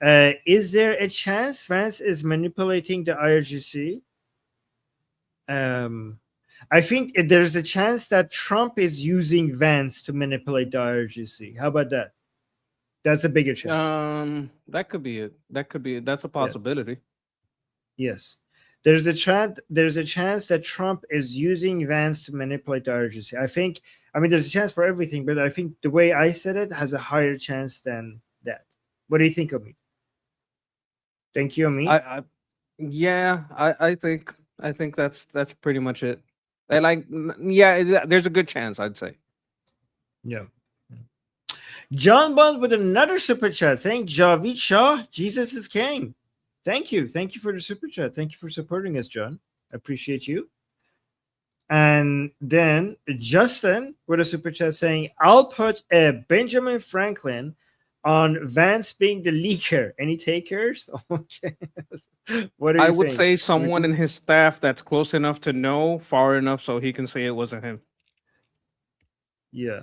is there a chance Vance is manipulating the IRGC? I think there's a chance that Trump is using Vance to manipulate the IRGC. How about that? That's a bigger chance. That could be it. That's a possibility. Yes. There's a chance that Trump is using Vance to manipulate the IRGC. There's a chance for everything, but I think the way I said it has a higher chance than that. What do you think of me? Thank you, Amit. I think that's pretty much it. There's a good chance, I'd say. Yeah. John Bond with another super chat saying, Javid Shah, Jesus is king. Thank you for the super chat. Thank you for supporting us, John. I appreciate you. And then Justin with a super chat saying, I'll put a Benjamin Franklin on Vance being the leaker. Any takers? Okay. What do you I would think? say someone in his staff that's close enough to know, far enough so he can say it wasn't him. Yeah.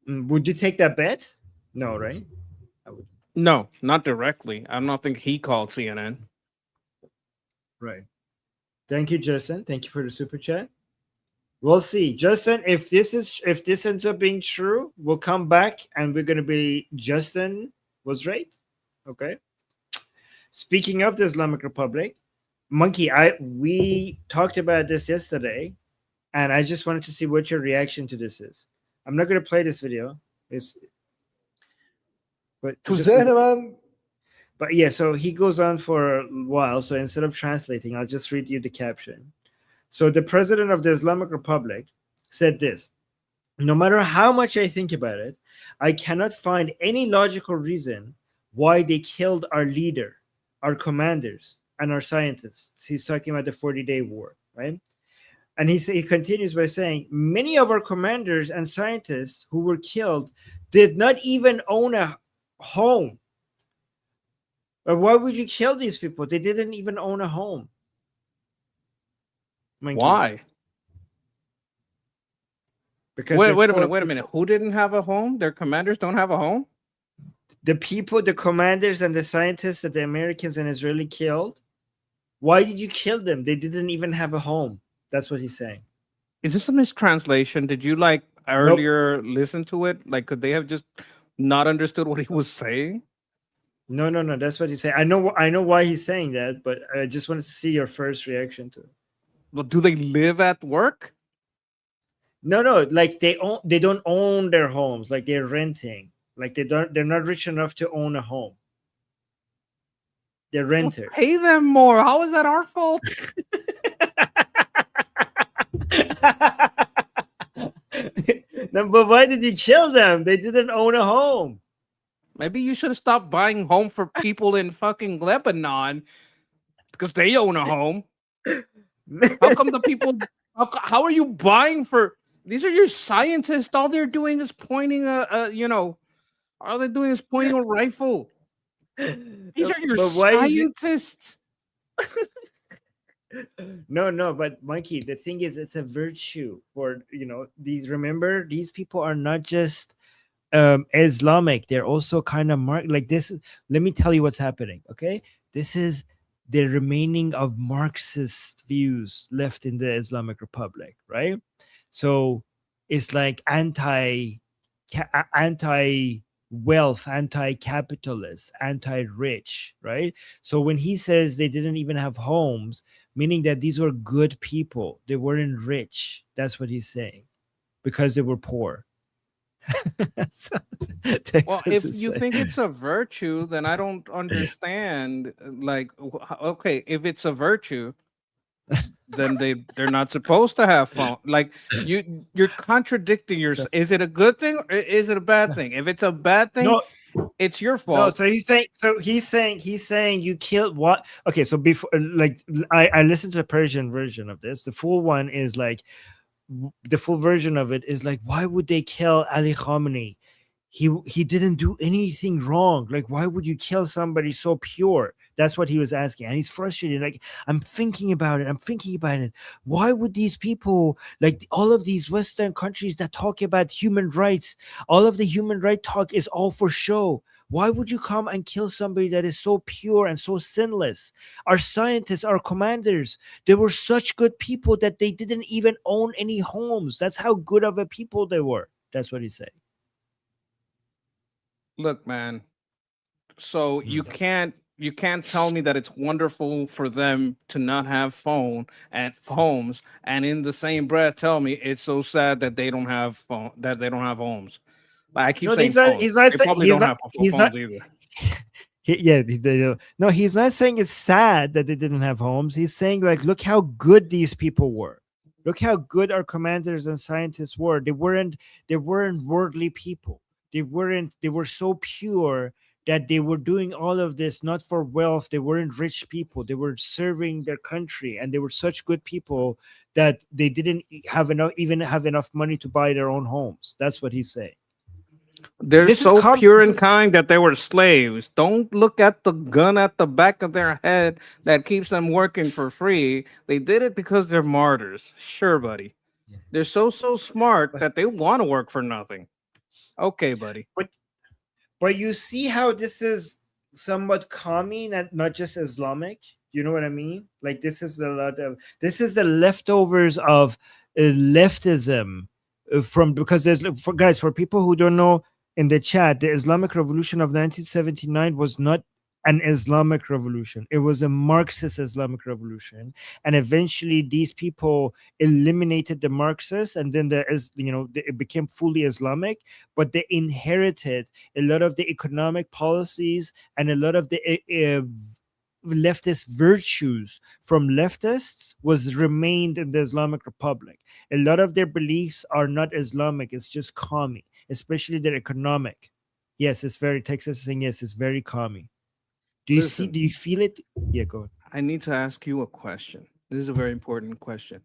Would you take that bet? No, right? No, not directly. I don't think he called CNN. Right. Thank you, Justin. Thank you for the super chat. We'll see, Justin. If this ends up being true, we'll come back and we're gonna be Justin was right. Okay. Speaking of the Islamic Republic, Monkey, we talked about this yesterday, and I just wanted to see what your reaction to this is. I'm not gonna play this video. But yeah, so he goes on for a while. So instead of translating, I'll just read you the caption. So the president of the Islamic Republic said this: no matter how much I think about it, I cannot find any logical reason why they killed our leader, our commanders, and our scientists. He's talking about the 40-day war, right? And he continues by saying, many of our commanders and scientists who were killed did not even own a home. But why would you kill these people? They didn't even own a home. Monkey. Why? Because wait a minute. Who didn't have a home? Their commanders don't have a home? The people, the commanders and the scientists that the Americans and Israeli killed, why did you kill them? They didn't even have a home. That's what he's saying. Is this a mistranslation? Did you earlier listen to it? Like, could they have just not understood what he was saying? No. That's what he's saying. I know why he's saying that, but I just wanted to see your first reaction to it. Well, do they live at work? No. Like they don't own their homes. Like they're renting. Like they're not rich enough to own a home. They're renters. Well, pay them more. How is that our fault? No, but why did you kill them? They didn't own a home. Maybe you should have stopped buying home for people in fucking Lebanon because they own a home. How come the people? How are you buying for? These are your scientists. All they're doing is pointing all they're doing is pointing a rifle. These are your scientists. No, but Monkey, the thing is, it's a virtue for these. Remember, these people are not just Islamic; they're also kind of like this. Let me tell you what's happening. Okay, this is the remaining of Marxist views left in the Islamic Republic, right? So it's like anti-wealth, anti-capitalist, anti-rich, right? So when he says they didn't even have homes, meaning that these were good people, they weren't rich. That's what he's saying, because they were poor. Well, if you think it's a virtue, then I don't understand. Like, okay, if it's a virtue, then they're not supposed to have phone. Like you're contradicting yourself. Is it a good thing or is it a bad thing? If it's a bad thing, no, it's your fault. No, so he's saying you killed what? Okay, so before, like, I listened to the Persian version of this. The full one is like, the full version of it is like, why would they kill Ali Khamenei? He didn't do anything wrong. Like, why would you kill somebody so pure? That's what he was asking. And he's frustrated. Like, I'm thinking about it. Why would these people, like all of these Western countries that talk about human rights, all of the human right talk is all for show. Why would you come and kill somebody that is so pure and so sinless? Our scientists, our commanders, they were such good people that they didn't even own any homes. That's how good of a people they were. That's what he's saying. Look, man. So you can't tell me that it's wonderful for them to not have homes, and in the same breath tell me it's so sad that they don't have homes. Like, I keep saying he's not No, he's not saying it's sad that they didn't have homes. He's saying, like, look how good these people were. Look how good our commanders and scientists were. They weren't worldly people. They were so pure that they were doing all of this not for wealth. They weren't rich people. They were serving their country, and they were such good people that they didn't have enough money to buy their own homes. That's what he's saying. They're This is so pure this and is- kind that they were slaves. Don't look at the gun at the back of their head that keeps them working for free. They did it because they're martyrs. Sure, buddy. They're so smart that they want to work for nothing. Okay, buddy. But you see how this is somewhat commie, not just Islamic. You know what I mean? Like this is this is the leftovers of leftism from, because there's, for guys, for people who don't know in the chat, the Islamic Revolution of 1979 was not an Islamic revolution. It was a Marxist Islamic revolution, and eventually these people eliminated the Marxists, and then it became fully Islamic. But they inherited a lot of the economic policies and a lot of the leftist virtues from leftists was remained in the Islamic Republic. A lot of their beliefs are not Islamic; it's just commie, especially their economic. Yes, it's very Texas saying yes, it's very commie. Do you see? Listen. Do you feel it? Yeah, go ahead. I need to ask you a question. This is a very important question.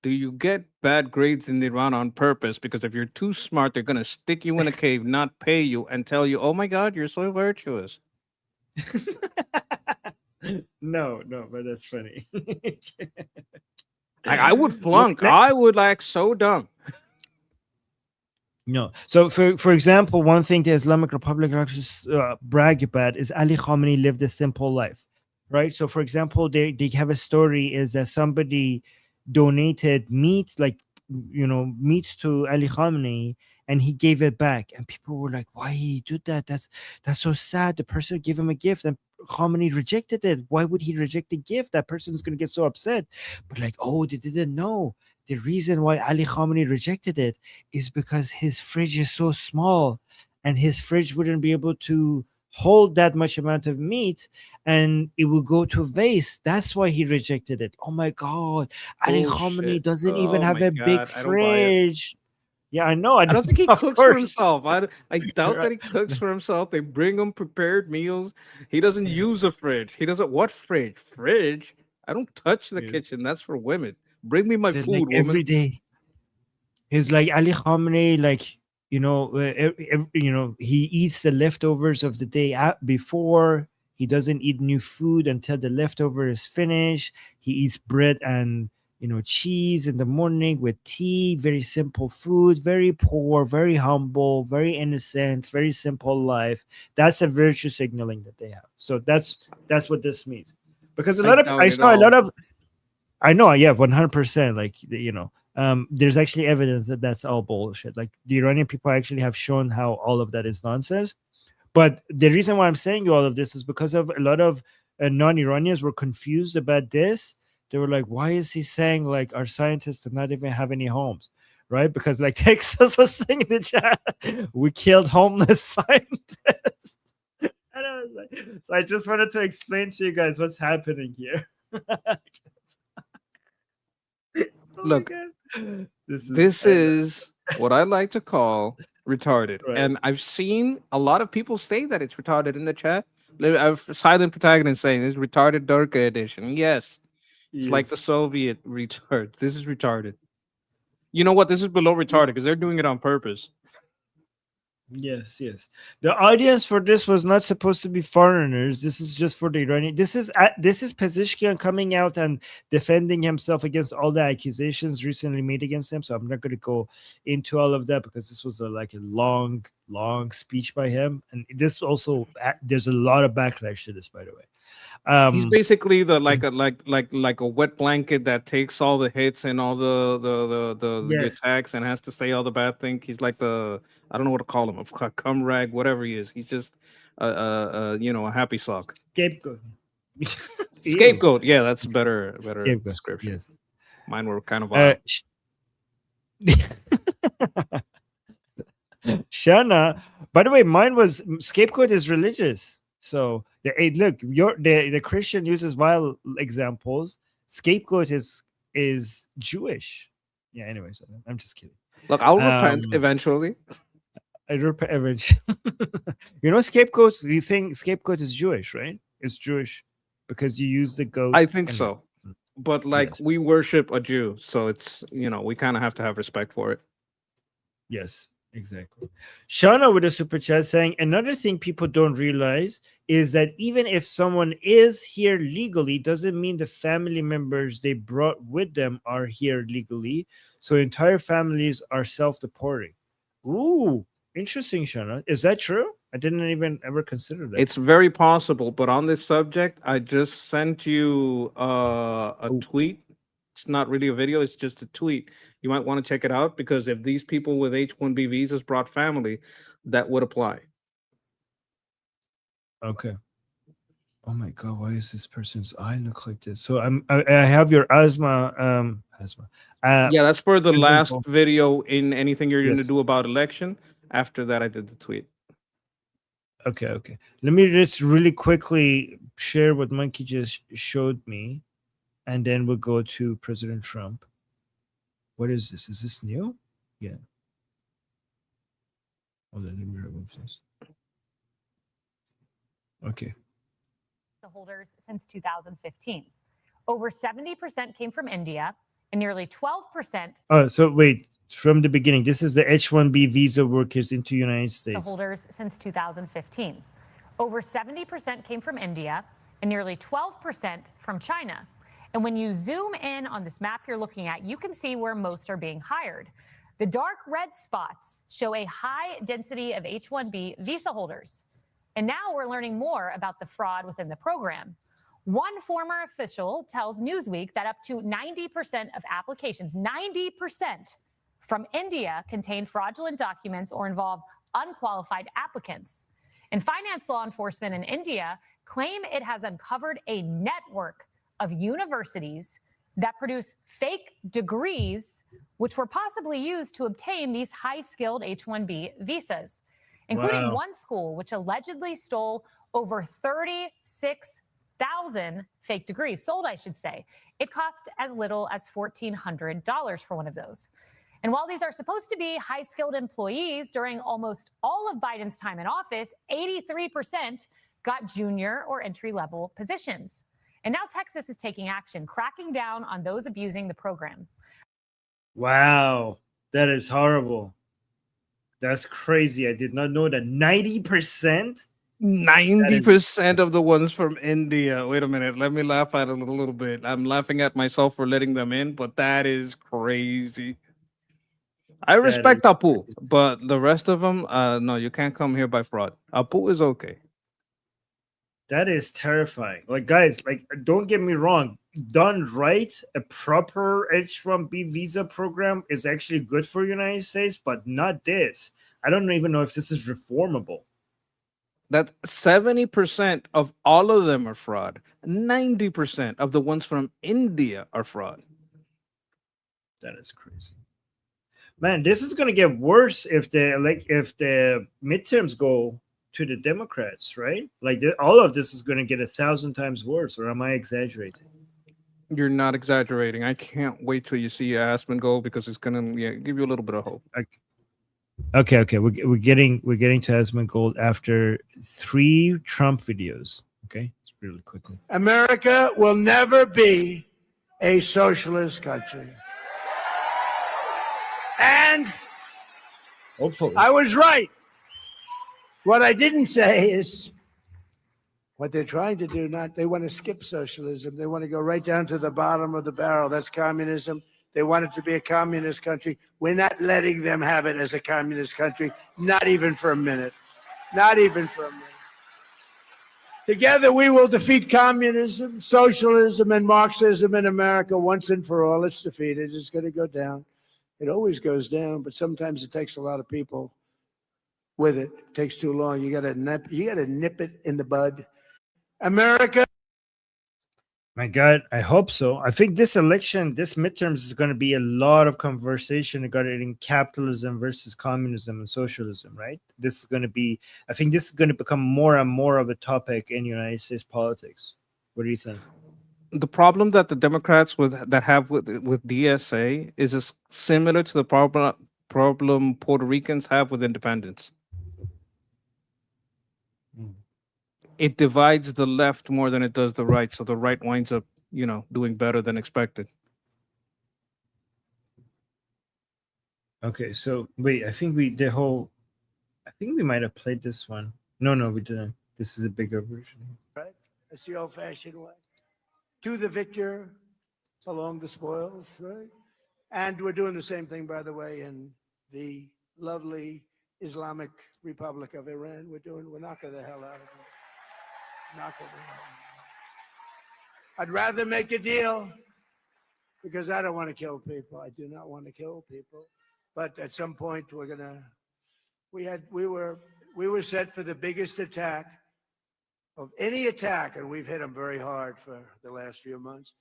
Do you get bad grades in Iran on purpose? Because if you're too smart, they're going to stick you in a cave, not pay you, and tell you, oh my God, you're so virtuous. No, but that's funny. I would flunk. I would like so dumb. No. So, for example, one thing the Islamic Republic likes to brag about is Ali Khamenei lived a simple life, right? So, for example, they have a story is that somebody donated meat, meat to Ali Khamenei, and he gave it back, and people were like, "Why he did that? That's so sad." The person gave him a gift, and Khamenei rejected it. Why would he reject the gift? That person is going to get so upset. But they didn't know. The reason why Ali Khamenei rejected it is because his fridge is so small, and his fridge wouldn't be able to hold that much amount of meat, and it would go to waste. That's why he rejected it. Oh my God, Ali Khamenei doesn't even have a big fridge. Yeah, I know. I don't think he cooks for himself. I doubt that he cooks for himself. They bring him prepared meals. He doesn't use a fridge. He doesn't. What fridge? Fridge? I don't touch the kitchen. That's for women. Bring me my food, woman. Every day. He's like Ali Khamenei, he eats the leftovers of the day before. He doesn't eat new food until the leftover is finished. He eats bread and cheese in the morning with tea. Very simple food. Very poor. Very humble. Very innocent. Very simple life. That's the virtue signaling that they have. So that's what this means. Because I saw a lot of. I know, yeah, 100%. There's actually evidence that that's all bullshit. Like the Iranian people actually have shown how all of that is nonsense. But the reason why I'm saying all of this is because of a lot of non-Iranians were confused about this. They were like, why is he saying like our scientists do not even have any homes? Right? Because like Texas was saying in the chat, we killed homeless scientists. And I was like, so I just wanted to explain to you guys what's happening here. Look, this is what I like to call retarded. Right. And I've seen a lot of people say that it's retarded in the chat. I've silent protagonist saying this is retarded Durka edition. Yes. It's like the Soviet retard. This is retarded. You know what? This is below retarded because they're doing it on purpose. Yes. The audience for this was not supposed to be foreigners. This is just for the Iranian. This is Pezeshkian coming out and defending himself against all the accusations recently made against him. So I'm not going to go into all of that because this was a long speech by him, and this also there's a lot of backlash to this, by the way. He's basically like a wet blanket that takes all the hits and all the attacks and has to say all the bad things. He's like I don't know what to call him, a cum rag, whatever he is. He's just a happy sock. Scapegoat. Scapegoat. Yeah, that's a better Scapegoat. Description. Yes. Mine were kind of odd. Shana, by the way, mine was scapegoat is religious. So the Christian uses vile examples. Scapegoat is Jewish. Yeah. Anyways, I'm just kidding. Look, I'll repent eventually. I repent eventually. Scapegoat. You saying scapegoat is Jewish, right? It's Jewish because you use the goat. I think so, but we worship a Jew, so it's we kind of have to have respect for it. Yes. Exactly. Shauna with a super chat saying another thing people don't realize is that even if someone is here legally, doesn't mean the family members they brought with them are here legally. So entire families are self-deporting. Ooh, interesting, Shauna. Is that true? I didn't even ever consider that. It's very possible, but on this subject, I just sent you a tweet. It's not really a video, it's just a tweet. You might want to check it out because if these people with H-1B visas brought family, that would apply. Okay. Oh my god, why is this person's eye look like this? So I have your asthma. Yeah, that's for the last info. video in anything you're going to Yes. do about election. After that, I did the tweet. Okay. Let me just really quickly share what Monkey just showed me, and then we'll go to President Trump. What is this? Is this new? Yeah. Hold on, let me remove this. Okay. The holders since 2015. Over 70% came from India, and nearly 12%. Oh, so wait, from the beginning, this is the H-1B visa workers into United The States. holders since 2015. Over 70% came from India, and nearly 12% from China. And when you zoom in on this map you're looking at, you can see where most are being hired. The dark red spots show a high density of H-1B visa holders. And now we're learning more about the fraud within the program. One former official tells Newsweek that up to 90% of applications, 90% from India, contain fraudulent documents or involve unqualified applicants. And finance law enforcement in India claim it has uncovered a network of universities that produce fake degrees, which were possibly used to obtain these high-skilled H-1B visas, including one school which allegedly stole over 36,000 fake degrees, sold, I should say. It cost as little as $1,400 for one of those. And while these are supposed to be high-skilled employees, during almost all of Biden's time in office, 83% got junior or entry-level positions. And now Texas is taking action, cracking down on those abusing the program. Wow, that is horrible. That's crazy. I did not know that 90%. 90% of the ones from India. Wait a minute. Let me laugh at it a little bit. I'm laughing at myself for letting them in, but that is crazy. I respect Apu, but the rest of them, no, you can't come here by fraud. Apu is okay. That is terrifying. Like, guys, like, don't get me wrong. Done right, a proper H-1B visa program is actually good for the United States, but not this. I don't even know if this is reformable. That 70% of all of them are fraud. 90% of the ones from India are fraud. That is crazy. Man, this is going to get worse if the midterms go to the Democrats, right? Like, all of this is going to get 1,000 times worse, or am I exaggerating? You're not exaggerating. I can't wait till you see Aspen go because it's going to give you a little bit of hope. Okay. We're getting to Aspen Gold after 3 Trump videos. Okay, it's really quickly. America will never be a socialist country. And hopefully, I was right. What I didn't say is what they're trying to do. They want to skip socialism. They want to go right down to the bottom of the barrel. That's communism. They want it to be a communist country. We're not letting them have it as a communist country, not even for a minute. Not even for a minute. Together, we will defeat communism, socialism, and Marxism in America once and for all. It's defeated. It's going to go down. It always goes down, but sometimes it takes a lot of people with it. It takes too long. You got to nip it in the bud. America. My God, I hope so. I think this election, this midterms, is going to be a lot of conversation regarding capitalism versus communism and socialism, right? This is going to be, I think this is going to become more and more of a topic in United States politics. What do you think? The problem that the Democrats have with DSA is similar to the problem Puerto Ricans have with independence. It divides the left more than it does the right, so the right winds up, doing better than expected. Okay, so wait, I think we might have played this one. No, we didn't. This is a bigger version. Right? That's the old-fashioned way. To the victor belong the spoils, right? And we're doing the same thing, by the way, in the lovely Islamic Republic of Iran. We're knocking the hell out of it. Knocking the hell. I'd rather make a deal because I don't want to kill people. I do not want to kill people. But at some point we were set for the biggest attack of any attack, and we've hit them very hard for the last few months.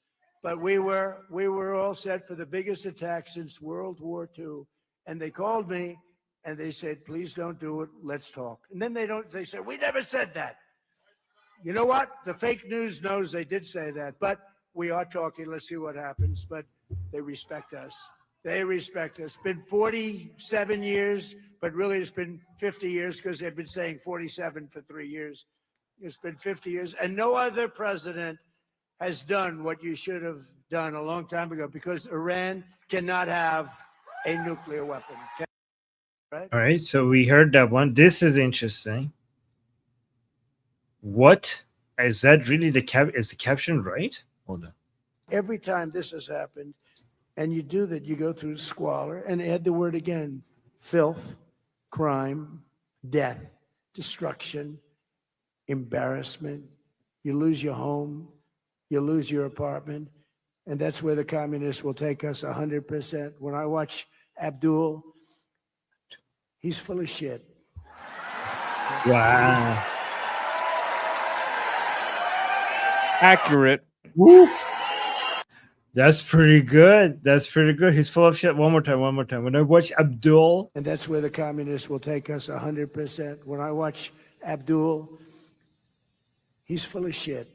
But we were all set for the biggest attack since World War II. And they called me and they said, please don't do it. Let's talk. And then they said, we never said that. You know what? The fake news knows they did say that, but we are talking. Let's see what happens. But they respect us. They respect us. It's been 47 years, but really it's been 50 years because they've been saying 47 for 3 years. It's been 50 years. And no other president has done what you should have done a long time ago, because Iran cannot have a nuclear weapon. Right? All right, so we heard that one. This is interesting. What is that? Really, is the caption right? Hold on. Every time this has happened, and you do that, you go through squalor and add the word again: filth, crime, death, destruction, embarrassment. You lose your home, you lose your apartment, and that's where the communists will take us 100%. When I watch Abdul, he's full of shit. Wow. Accurate. Woo. That's pretty good. That's pretty good. He's full of shit. One more time. When I watch Abdul, and that's where the communists will take us 100%. When I watch Abdul, he's full of shit.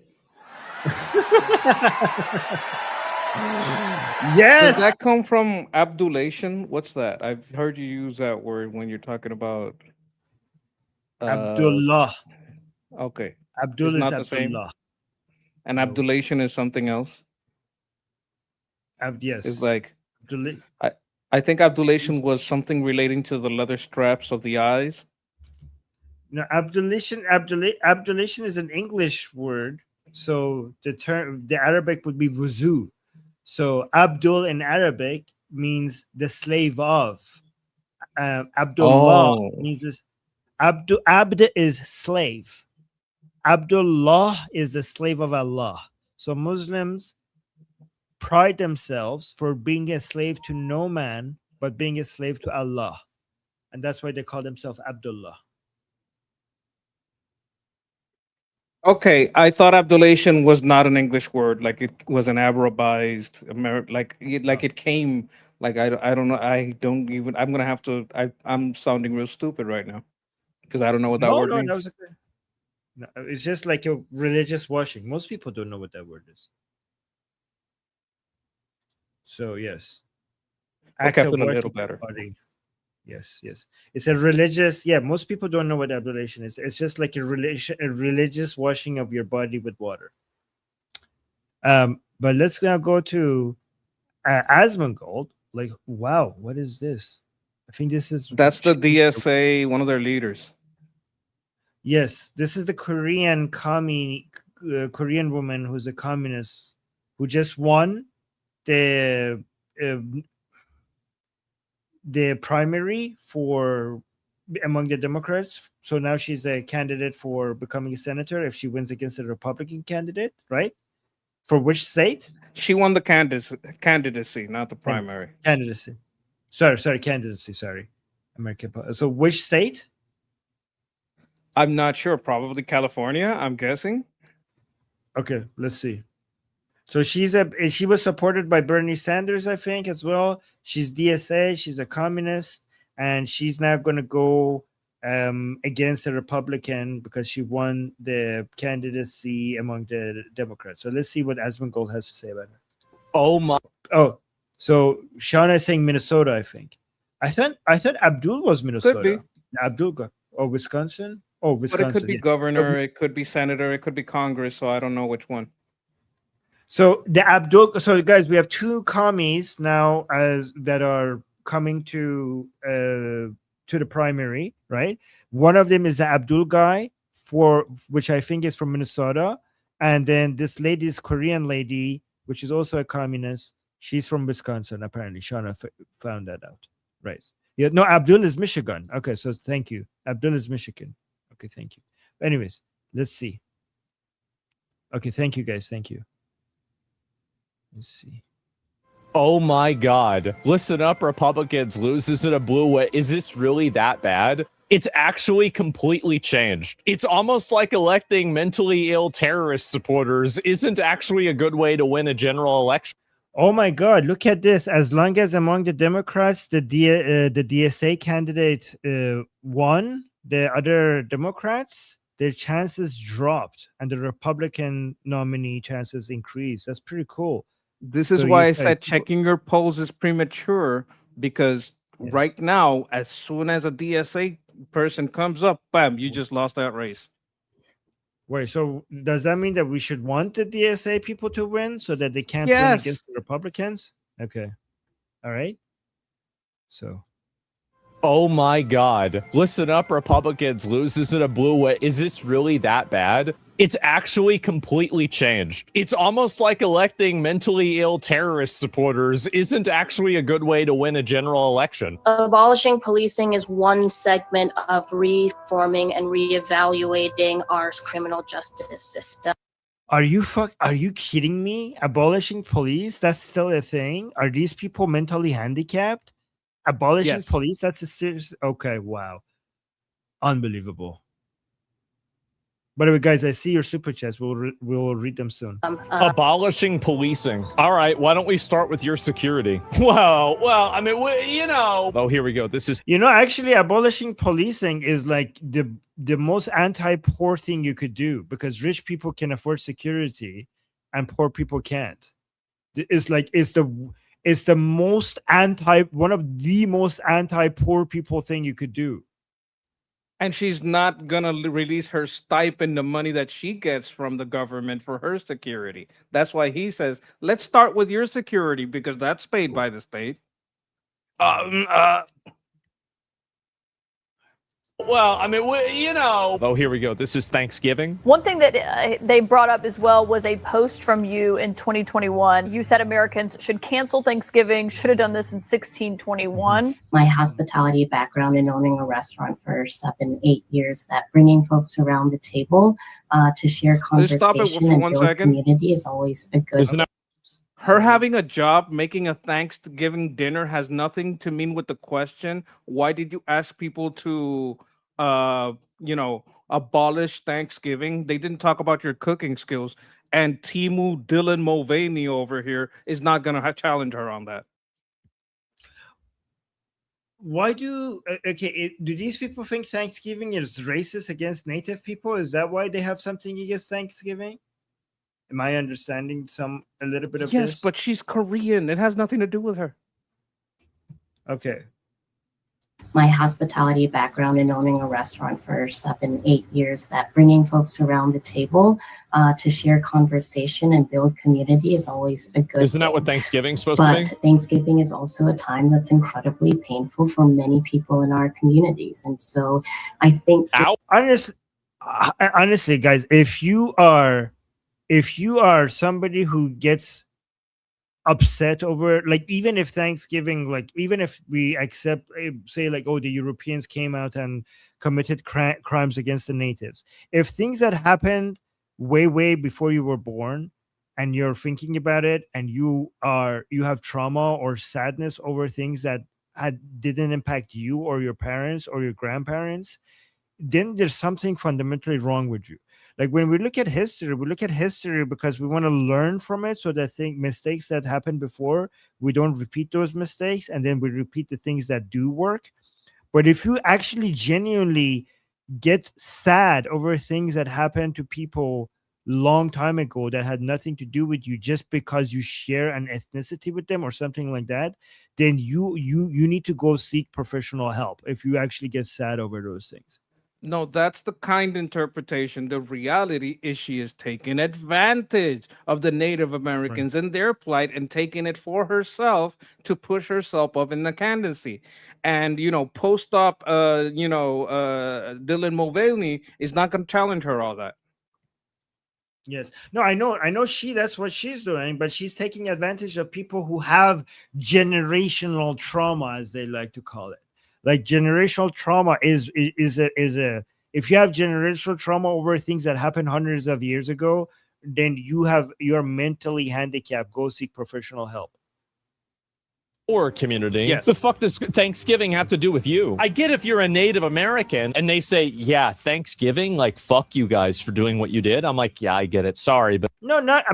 Yes. Does that come from abdulation? What's that? I've heard you use that word when you're talking about Abdullah. Okay. Abdul It's is not the Abdullah. same. And abdulation is something else. Yes. It's like I think abdulation was something relating to the leather straps of the eyes. No, abdulation is an English word. So the Arabic would be wuzu. So Abdul in Arabic means the slave of. Abdullah means this. Abd is slave. Abdullah is the slave of Allah. So Muslims pride themselves for being a slave to no man, but being a slave to Allah. And that's why they call themselves Abdullah. Okay, I thought abdulation was not an English word, like it was an Arabized, like it came, like I don't know, I'm gonna have to, I'm sounding real stupid right now because I don't know what that word means. That was okay. No, it's just like a religious washing. Most people don't know what that word is. So yes, Okay, I feel a little better. Yes. It's a religious. Yeah, most people don't know what ablution is. It's just like a religious washing of your body with water. But let's now go to Asmongold. Like, wow, what is this? I think that's the DSA, one of their leaders. Yes, this is the Korean Korean woman who's a communist who just won the primary for among the Democrats. So now she's a candidate for becoming a senator if she wins against a Republican candidate, right? For which state? She won the candidacy, not the primary. Candidacy. Sorry, candidacy. Sorry, American. So which state? I'm not sure. Probably California, I'm guessing. Okay, let's see. So she was supported by Bernie Sanders, I think, as well. She's DSA, she's a communist, and she's now going to go against a Republican because she won the candidacy among the Democrats. So let's see what Asmongold has to say about it. Oh my! Oh, so Shauna is saying Minnesota, I think. I thought Abdul was Minnesota. Could be. Abdul, Wisconsin. Oh, Wisconsin. But it could be governor, it could be senator, it could be Congress. So I don't know which one. So the Abdul. So guys, we have two commies now that are coming to the primary, right? One of them is the Abdul guy, which I think is from Minnesota, and then this lady is Korean lady, which is also a communist. She's from Wisconsin, apparently. Shauna found that out, right? Yeah, no, Abdul is Michigan. Okay, so thank you. Abdul is Michigan. Okay, thank you. Anyways, let's see. Okay, thank you guys. Thank you. Let's see. Oh my God. Listen up, Republicans. Loses in a blue way. Is this really that bad? It's actually completely changed. It's almost like electing mentally ill terrorist supporters isn't actually a good way to win a general election. Oh my God, look at this. As long as among the Democrats, the DSA candidate won, the other Democrats, their chances dropped and the Republican nominee chances increased. That's pretty cool. This is why I said checking your polls is premature, because right now, as soon as a DSA person comes up, bam, you just lost that race. Wait, so does that mean that we should want the DSA people to win so that they can't win against the Republicans? Okay. All right. So. Oh my God. Listen up, Republicans. Loses in a blue way. Is this really that bad? It's actually completely changed. It's almost like electing mentally ill terrorist supporters isn't actually a good way to win a general election. Abolishing policing is one segment of reforming and reevaluating our criminal justice system. Are you kidding me? Abolishing police? That's still a thing? Are these people mentally handicapped? Abolishing police? That's a serious. Okay, wow. Unbelievable. By the way, guys, I see your super chats. We'll read them soon. Abolishing policing. All right, why don't we start with your security? Well, I mean, Oh, here we go. This is. Actually, abolishing policing is like the most anti-poor thing you could do, because rich people can afford security and poor people can't. It's the most one of the most anti-poor people thing you could do. And she's not gonna release her stipend, the money that she gets from the government for her security. That's why he says, let's start with your security, because that's paid by the state. Well, I mean, Oh, here we go. This is Thanksgiving. One thing that they brought up as well was a post from you in 2021. You said Americans should cancel Thanksgiving, should have done this in 1621. My hospitality background in owning a restaurant for 7-8 years, that bringing folks around the table to share conversation and build community is always a good thing. Her having a job making a Thanksgiving dinner has nothing to mean with the question, why did you ask people to abolish Thanksgiving? They didn't talk about your cooking skills. And Timu Dylan Mulvaney over here is not going to challenge her on that. Why do these people think Thanksgiving is racist against Native people? Is that why they have something against Thanksgiving? Am I understanding a little bit of this? Yes, but she's Korean. It has nothing to do with her. Okay. My hospitality background in owning a restaurant for 7-8 years, that bringing folks around the table to share conversation and build community is always a good Isn't that thing. what Thanksgiving's supposed to be? But Thanksgiving is also a time that's incredibly painful for many people in our communities. And so I think honestly, guys, if you are somebody who gets upset over, like, even if Thanksgiving, like, even if we accept, say, like, oh, the Europeans came out and committed crimes against the natives, if things that happened way before you were born and you're thinking about it and you have trauma or sadness over things that didn't impact you or your parents or your grandparents, then there's something fundamentally wrong with you. Like, when we look at history because we want to learn from it, so that mistakes that happened before, we don't repeat those mistakes, and then we repeat the things that do work. But if you actually genuinely get sad over things that happened to people long time ago that had nothing to do with you, just because you share an ethnicity with them or something like that, then you need to go seek professional help if you actually get sad over those things. No, that's the kind interpretation. The reality is she is taking advantage of the Native Americans and their plight and taking it for herself to push herself up in the candidacy. And post-op, Dylan Mulvaney is not going to challenge her all that. Yes. No, I know that's what she's doing, but she's taking advantage of people who have generational trauma, as they like to call it. Like generational trauma is a if you have generational trauma over things that happened hundreds of years ago, then you're mentally handicapped. Go seek professional help. Or community. Yes. The fuck does Thanksgiving have to do with you? I get if you're a Native American and they say, yeah, Thanksgiving, like, fuck you guys for doing what you did. I'm like, yeah, I get it. Sorry, but No, not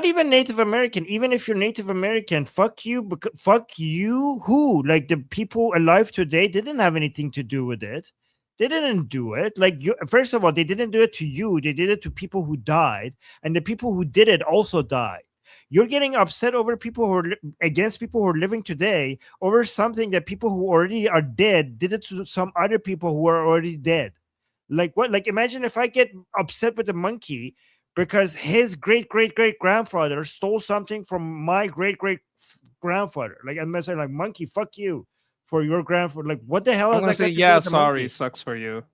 even Native American. Even if you're Native American, fuck you. Fuck you. Who? Like the people alive today didn't have anything to do with it. They didn't do it. Like first of all, they didn't do it to you. They did it to people who died, and the people who did it also died. You're getting upset over people who are against people who are living today over something that people who already are dead did it to some other people who are already dead. Like what? Like imagine if I get upset with a monkey because his great grandfather stole something from my great grandfather. Like I'm gonna say, like, monkey, fuck you for your grandfather. Like what the hell I'm has going that to say, got to do yeah, with the sorry, monkey? sucks for you.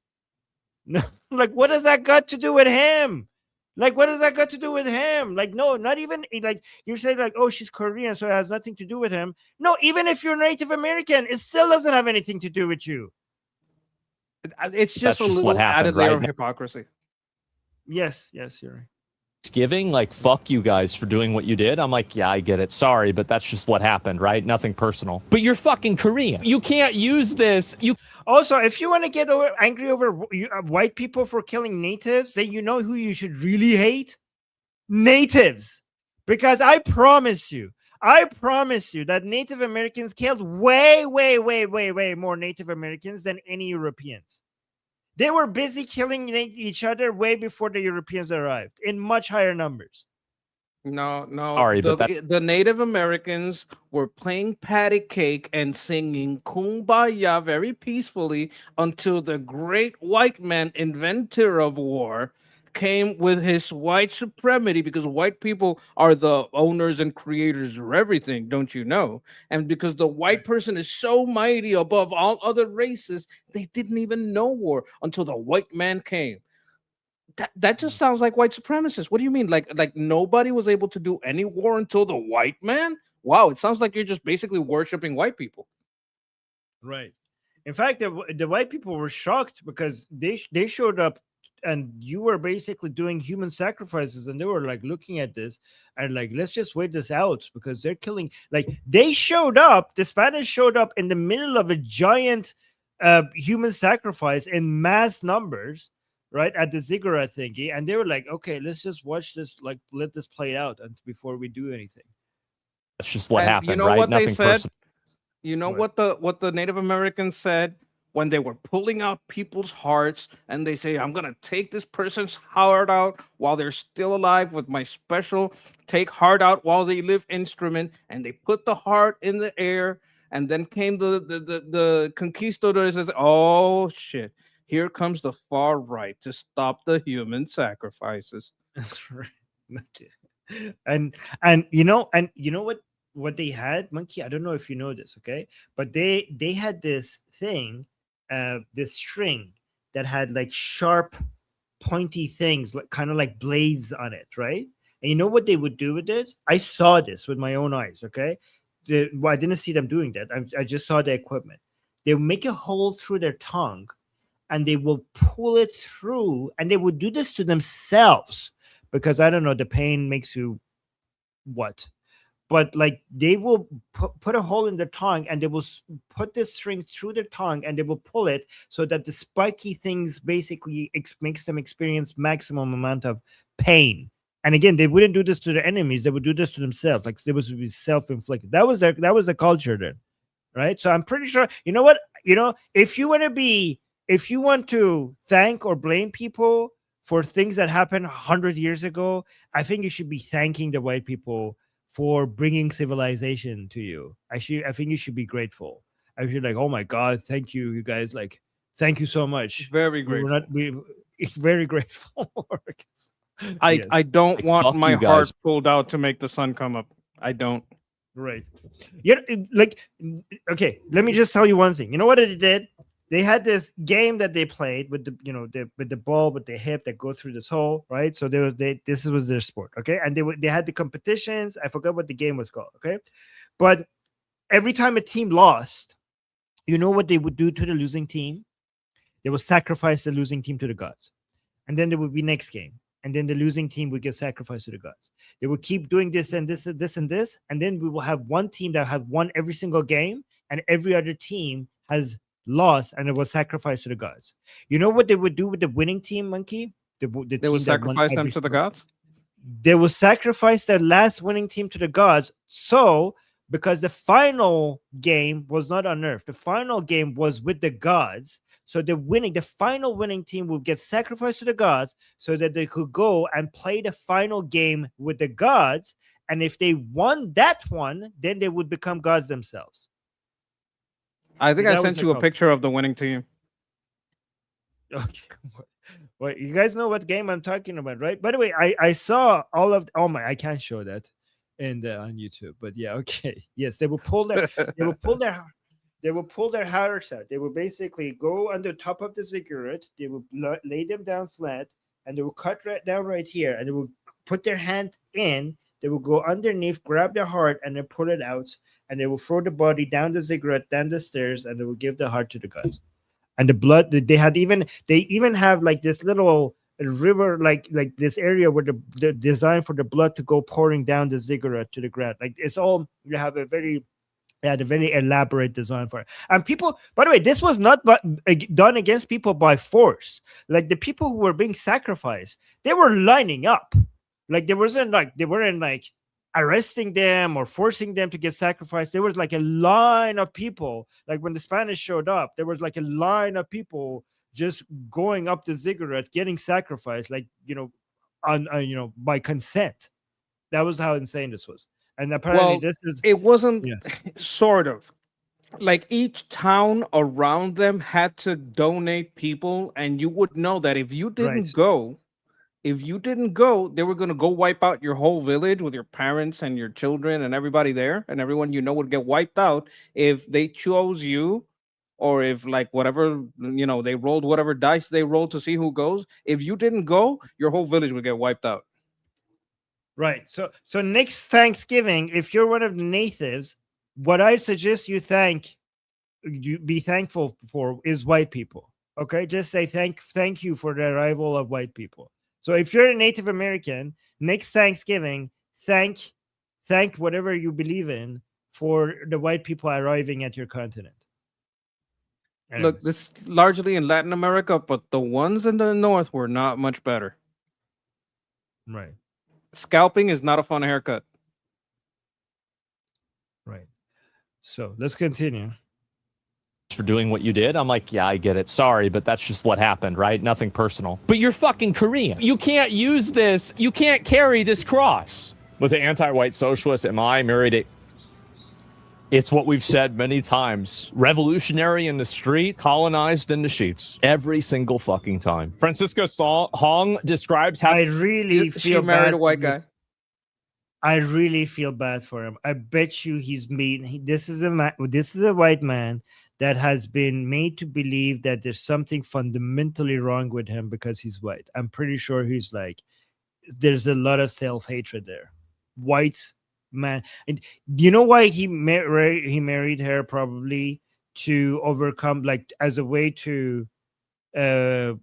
Like what does that got to do with him? Like what does that got to do with him? Like no, not even like you're saying like, oh, she's Korean, so it has nothing to do with him. No, even if you're Native American, it still doesn't have anything to do with you. It's just a just little what happened, added layer right? of hypocrisy. Yes, you're right. Thanksgiving, like, fuck you guys for doing what you did. I'm like, yeah, I get it. Sorry, but that's just what happened, right? Nothing personal. But you're fucking Korean. You can't use this. You Also, if you want to get angry over white people for killing natives, then you know who you should really hate? Natives. Because I promise you that Native Americans killed way more Native Americans than any Europeans. They were busy killing each other way before the Europeans arrived in much higher numbers. No. Sorry, the, but the Native Americans were playing patty cake and singing Kumbaya very peacefully until the great white man, inventor of war, came with his white supremacy, because white people are the owners and creators of everything, don't you know? And because the white person is so mighty above all other races, they didn't even know war until the white man came. That just sounds like white supremacists. What do you mean? Like nobody was able to do any war until the white man? Wow, it sounds like you're just basically worshiping white people. Right. In fact, the white people were shocked because they showed up and you were basically doing human sacrifices, and they were like looking at this and like, let's just wait this out because they're killing. Like they showed up, the Spanish showed up in the middle of a giant human sacrifice in mass numbers, right, at the ziggurat thingy, and they were like, okay, let's just watch this, like let this play out and before we do anything. that's just what And happened, you know right? what they Nothing said? personal. You know what the Native Americans said when they were pulling out people's hearts, and they say, I'm gonna take this person's heart out while they're still alive with my special take heart out while they live instrument, and they put the heart in the air, and then came the conquistadors and said, oh shit, here comes the far right to stop the human sacrifices. That's right. And you know what they had, Monkey, I don't know if you know this, okay, but they had this thing, this string that had like sharp pointy things, like kind of like blades on it, right? And you know what they would do with it? I saw this with my own eyes, okay. Well, I didn't see them doing that. I just saw the equipment. They would make a hole through their tongue and they will pull it through, and they would do this to themselves because I don't know, the pain makes you what, but like they will put a hole in their tongue and they will put this string through their tongue and they will pull it so that the spiky things basically makes them experience maximum amount of pain. And again, they wouldn't do this to their enemies, they would do this to themselves. Like it was be self-inflicted. That was the culture then, right? So I'm pretty sure, you know what, if you want to thank or blame people for things that happened 100 years ago, I think you should be thanking the white people for bringing civilization to you. I think you should be grateful. I should like, oh my God, thank you, you guys. Like, Thank you so much. Very We were grateful. not we very grateful. I Yes. I don't Like, want fuck my you heart guys. pulled out to make the sun come up. I don't. Right. Yeah. Okay. Let me just tell you one thing. You know what it did? They had this game that they played with with the ball with the hip that go through this hole, right? So this was their sport, okay? And they had the competitions. I forgot what the game was called, okay? But every time a team lost, you know what they would do to the losing team? They would sacrifice the losing team to the gods, and then there would be next game, and then the losing team would get sacrificed to the gods. They would keep doing this and this and this and this, and then we will have one team that have won every single game, and every other team has lost, and it was sacrificed to the gods. You know what they would do with the winning team, Monkey? The They team will that won sacrifice them every to the single- gods. They will sacrifice the last winning team to the gods. So, because the final game was not on earth, the final game was with the gods. So the final winning team will get sacrificed to the gods so that they could go and play the final game with the gods. And if they won that one, then they would become gods themselves. I think So I that was sent the you a concept. picture of the winning team. Okay. Well, you guys know what game I'm talking about, right? By the way, I saw all of I can't show that on YouTube, but yeah, okay. Yes, they will pull their hearts out. They will basically go on the top of the cigarette, they will lay them down flat, and they will cut right down right here, and they will put their hand in, they will go underneath, grab their heart, and then pull it out, and they will throw the body down the cigarette, down the stairs, and they will give the heart to the gods. And the blood, they even have like this little river, like this area where the design for the blood to go pouring down the ziggurat to the ground. Like it's all, you have a very elaborate design for it. And people, by the way, this was not done against people by force. Like the people who were being sacrificed, they were lining up. Like they weren't like arresting them or forcing them to get sacrificed. There was like a line of people. Like when the Spanish showed up, there was like a line of people just going up the ziggurat, getting sacrificed, like by consent. That was how insane this was. And apparently, it wasn't yes. sort of like each town around them had to donate people, and you would know that if you didn't go, they were going to go wipe out your whole village with your parents and your children and everybody there, and everyone would get wiped out if they chose you, or if like whatever, they rolled whatever dice they rolled to see who goes. If you didn't go, your whole village would get wiped out. Right. So next Thanksgiving, if you're one of the natives, what I suggest you be thankful for is white people. Okay, just say thank you for the arrival of white people. So if you're a Native American, next Thanksgiving, thank whatever you believe in for the white people arriving at your continent. Anyways. Look, this is largely in Latin America, but the ones in the north were not much better. Right. Scalping is not a fun haircut. Right. So let's continue. For doing what you did. I'm like, yeah, I get it. Sorry, but that's just what happened, right? Nothing personal. But you're fucking Korean. You can't use this. You can't carry this cross. With the anti-white socialist, am I married? It's what we've said many times. Revolutionary in the street, colonized in the sheets. Every single fucking time. Francisco Hong describes how... I really feel she married bad a white for this. guy. I really feel bad for him. I bet you he's made... This is a white man that has been made to believe that there's something fundamentally wrong with him because he's white. I'm pretty sure he's like... There's a lot of self-hatred there. White man. And you know why he married her? Probably to overcome, like, as a way to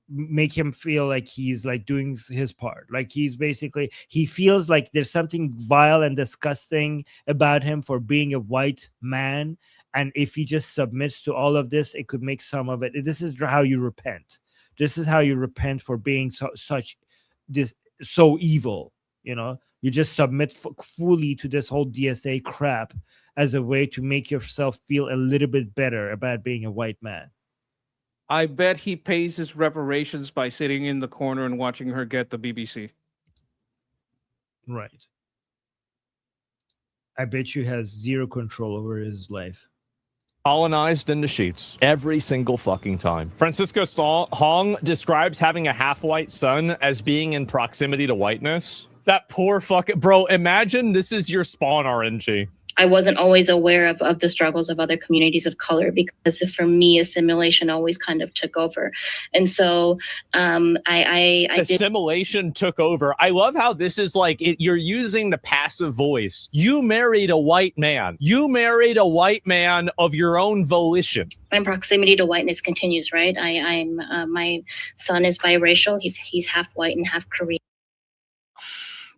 make him feel like he's like doing his part. Like he feels like there's something vile and disgusting about him for being a white man, and if he just submits to all of this, it could make some of it. This is how you repent. This is how you repent for being so evil. You just submit fully to this whole DSA crap as a way to make yourself feel a little bit better about being a white man. I bet he pays his reparations by sitting in the corner and watching her get the BBC. Right. I bet you has zero control over his life. Colonized into sheets every single fucking time. Francisco Hong describes having a half-white son as being in proximity to whiteness. That poor fucking bro. Imagine this is your spawn RNG. I wasn't always aware of the struggles of other communities of color because for me, assimilation always kind of took over. And so I assimilation took over. I love how this is like you're using the passive voice. You married a white man. You married a white man of your own volition. My proximity to whiteness continues, right? I'm my son is biracial. He's half white and half Korean.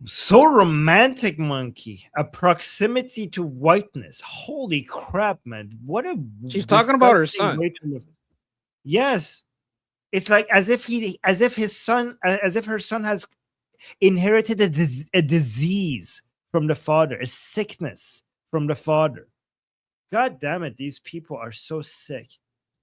So romantic, monkey. A proximity to whiteness. Holy crap, man. What a She's talking about her disgusting son. way to live. Yes. It's like as if her son has inherited a disease from the father, a sickness from the father. God damn it, these people are so sick.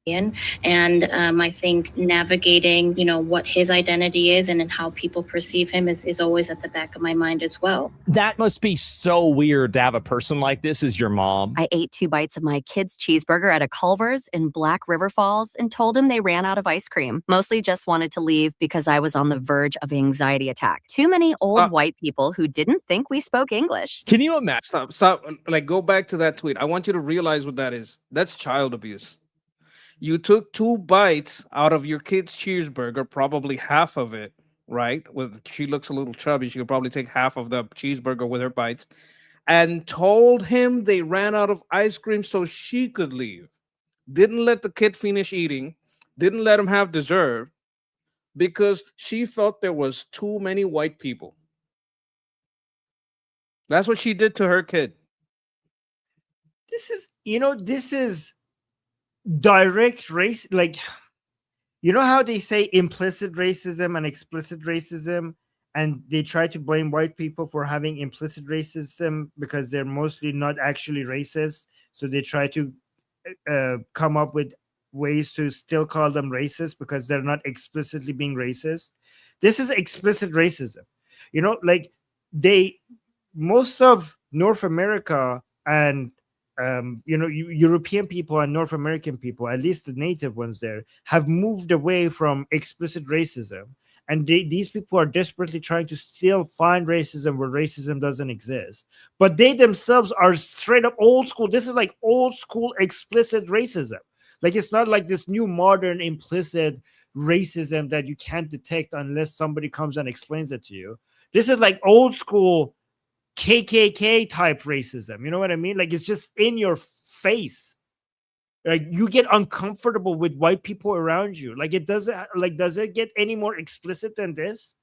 And I think navigating, what his identity is and how people perceive him is always at the back of my mind as well. That must be so weird to have a person like this as your mom. I ate 2 bites of my kid's cheeseburger at a Culver's in Black River Falls and told him they ran out of ice cream. Mostly just wanted to leave because I was on the verge of an anxiety attack. Too many old white people who didn't think we spoke English. Can you imagine? Stop. Like, go back to that tweet. I want you to realize what that is. That's child abuse. You took 2 bites out of your kid's cheeseburger, probably half of it, right? She looks a little chubby. She could probably take half of the cheeseburger with her bites, and told him they ran out of ice cream so she could leave. Didn't let the kid finish eating. Didn't let him have dessert because she felt there was too many white people. That's what she did to her kid. This is direct race. Like, you know how they say implicit racism and explicit racism, and they try to blame white people for having implicit racism because they're mostly not actually racist, so they try to come up with ways to still call them racist because they're not explicitly being racist. This is explicit racism. Like most of North America and European people and North American people, at least the native ones there, have moved away from explicit racism. And these people are desperately trying to still find racism where racism doesn't exist. But they themselves are straight up old school. This is like old school explicit racism. Like, it's not like this new modern implicit racism that you can't detect unless somebody comes and explains it to you. This is like old school KKK type racism. You know what I mean? Like, it's just in your face. Like, you get uncomfortable with white people around you. Like, does it get any more explicit than this?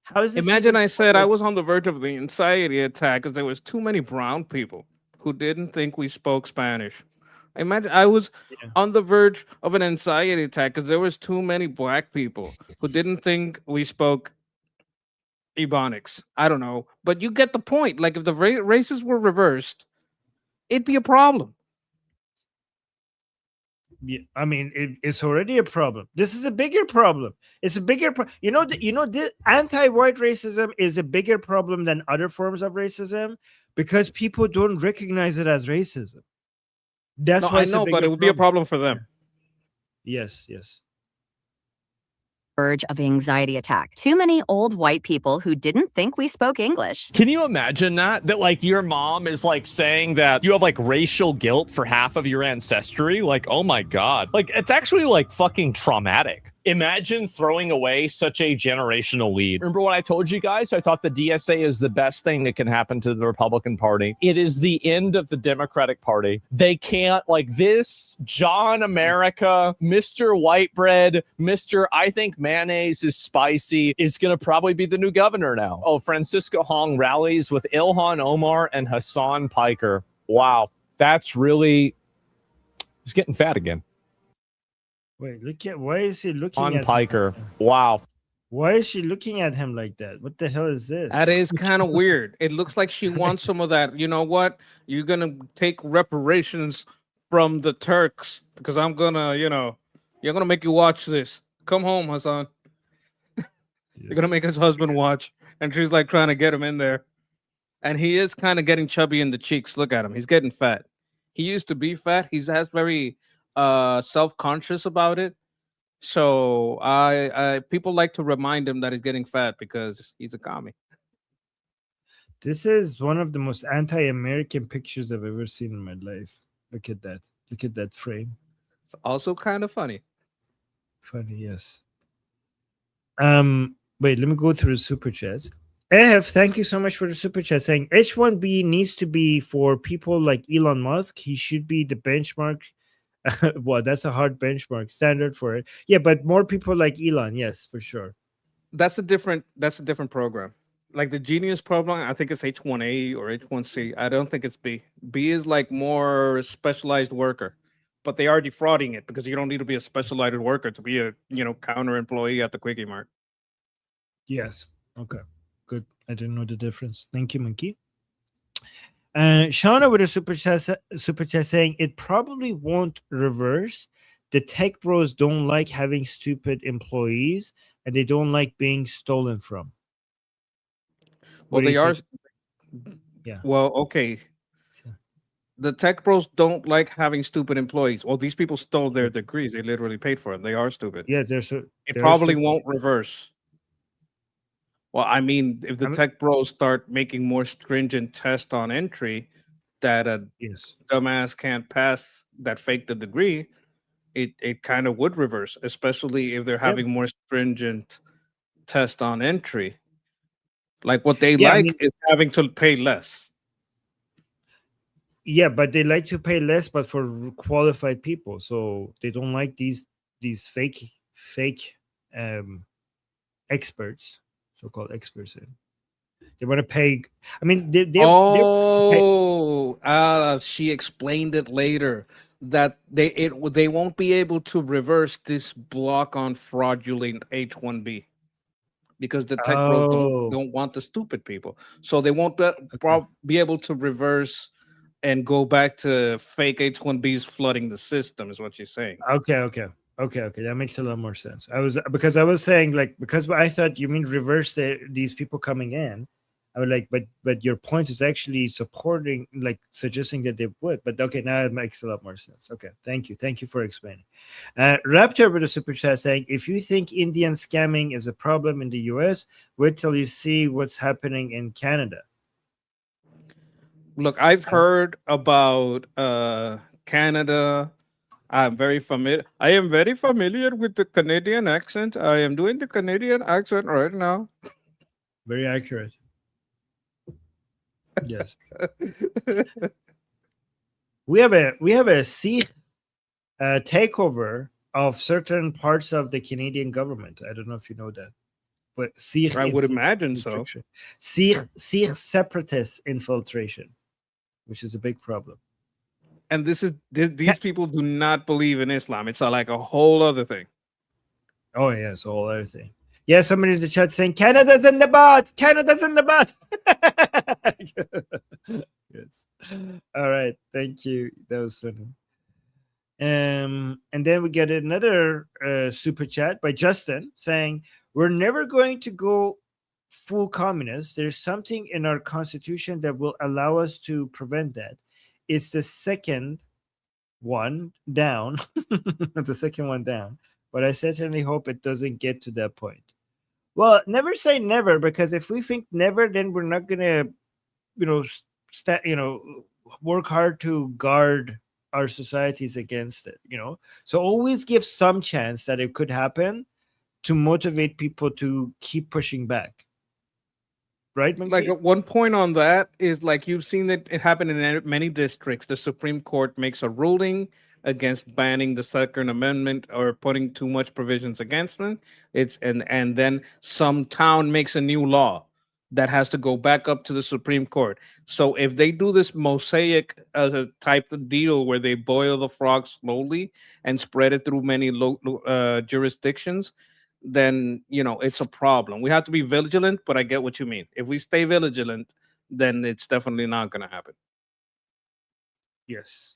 How is this? Imagine I said I was on the verge of the anxiety attack because there was too many brown people who didn't think we spoke Spanish. Imagine I was on the verge of an anxiety attack because there was too many black people who didn't think we spoke Ebonics. I don't know, but you get the point. Like, if the races were reversed, it'd be a problem. Yeah, I mean, it's already a problem. This is a bigger problem. It's a bigger this anti-white racism is a bigger problem than other forms of racism because people don't recognize it as racism. That's why I know, but it would be a problem for them. Yes. Verge of an anxiety attack. Too many old white people who didn't think we spoke English. Can you imagine that like your mom is like saying that you have like racial guilt for half of your ancestry? Like, oh my God. Like, it's actually like fucking traumatic. Imagine throwing away such a generational lead. Remember what I told you guys? I thought the DSA is the best thing that can happen to the Republican Party. It is the end of the Democratic Party. They can't, like, this John America, Mr. Whitebread, Mr. I think mayonnaise is spicy is going to probably be the new governor now. Oh, Francisco Hong rallies with Ilhan Omar and Hassan Piker. Wow. That's really, he's getting fat again. Wait, why is he looking on at Piker? Wow. Why is she looking at him like that? What the hell is this? That is kind of weird. It looks like she wants some of that. You know what? You're going to take reparations from the Turks because I'm going to, you're going to make you watch this. Come home, Hassan. You're going to make his husband watch. And she's like trying to get him in there. And he is kind of getting chubby in the cheeks. Look at him. He's getting fat. He used to be fat. Has very self-conscious about it. So I people like to remind him that he's getting fat because he's a commie. This is one of the most anti-American pictures I've ever seen in my life. Look at that. Look at that frame. It's also kind of funny. Funny, yes. Wait, let me go through the super chats. AF, thank you so much for the super chat saying H1B needs to be for people like Elon Musk. He should be the benchmark. Well, that's a hard benchmark standard for it. Yeah, but more people like Elon, yes, for sure. That's a different program. Like the Genius program, I think it's H1A or H1C. I don't think it's B. B is like more specialized worker, but they are defrauding it because you don't need to be a specialized worker to be a counter employee at the Quickie Mart. Yes. Okay. Good. I didn't know the difference. Thank you, Monkey. Shauna with a super chat saying it probably won't reverse. The tech bros don't like having stupid employees, and they don't like being stolen from. Well, they are. Yeah. Well, okay. The tech bros don't like having stupid employees. Well, these people stole their degrees. They literally paid for them. They are stupid. Yeah, it probably won't reverse. Well, I mean, if the tech bros start making more stringent tests on entry that a dumbass can't pass that fake the degree, it kind of would reverse, especially if they're having more stringent tests on entry. Like what they is having to pay less. Yeah, but they like to pay less, but for qualified people. So they don't like these fake experts. So-called experts. They want to pay. I mean, she explained it later that they won't be able to reverse this block on fraudulent H1B because the tech bros don't want the stupid people, so they won't be able to reverse and go back to fake H1Bs flooding the system. Is what she's saying. Okay. That makes a lot more sense. I was saying because I thought you mean reverse these people coming in. I was like, but your point is actually supporting, suggesting that they would. But okay, now it makes a lot more sense. Okay, thank you for explaining. Raptor with a super chat saying, if you think Indian scamming is a problem in the U.S., wait till you see what's happening in Canada. Look, I've heard about Canada. I am very familiar with the Canadian accent. I am doing the Canadian accent right now. Very accurate. Yes. we have a Sikh takeover of certain parts of the Canadian government. I don't know if you know that, but Sikh. I would imagine so. Sikh separatist infiltration, which is a big problem. And these people do not believe in Islam. It's like a whole other thing. Oh, yeah, it's a whole other thing. Yeah, somebody in the chat saying, Canada's in the butt! Canada's in the butt! Yes. All right, thank you. That was funny. And then we get another super chat by Justin saying, we're never going to go full communist. There's something in our constitution that will allow us to prevent that. It's the second one down, the second one down. But I certainly hope it doesn't get to that point. Well, never say never, because if we think never, then we're not gonna, work hard to guard our societies against it. So always give some chance that it could happen to motivate people to keep pushing back. Right, like at one point on that is you've seen it happen in many districts. The Supreme Court makes a ruling against banning the Second Amendment or putting too much provisions against it. And then some town makes a new law that has to go back up to the Supreme Court. So if they do this mosaic type of deal where they boil the frog slowly and spread it through many jurisdictions, then it's a problem. We have to be vigilant, but I get what you mean. If we stay vigilant, then it's definitely not going to happen. Yes.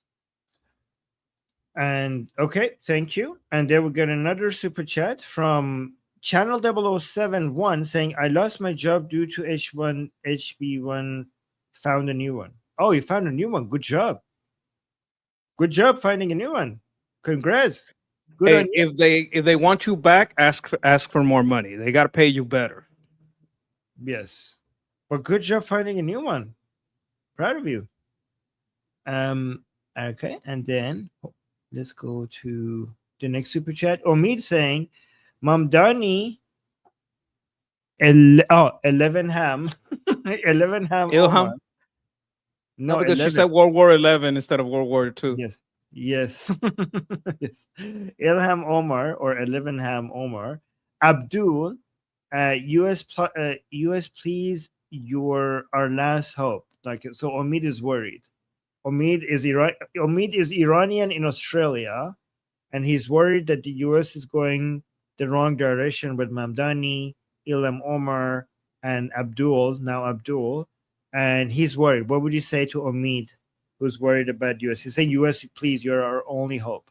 And okay, thank you. And then we get another super chat from Channel 0071 saying, I lost my job due to HB1, found a new one. Oh, you found a new one. Good job. Good job finding a new one. Congrats. Good on Hey, you. if they want you back, ask for more money. They got to pay you better. Yes. But good job finding a new one. Proud of you. Okay, and then let's go to the next super chat. Omid saying, Mamdani 11 ham. 11 ham Ilham? Omar. No, No, because she 11. said World War 11 instead of World War II. Yes. Yes. Yes. Ilham Omar or 11 ham Omar. Abdul, US, please, you're our last hope. Like, so Omid is worried. Omid is Iranian in Australia, and he's worried that the US is going the wrong direction with Mamdani, Ilham Omar, and Abdul, and he's worried. What would you say to Omid, who's worried about US? He's saying, US, please, you're our only hope.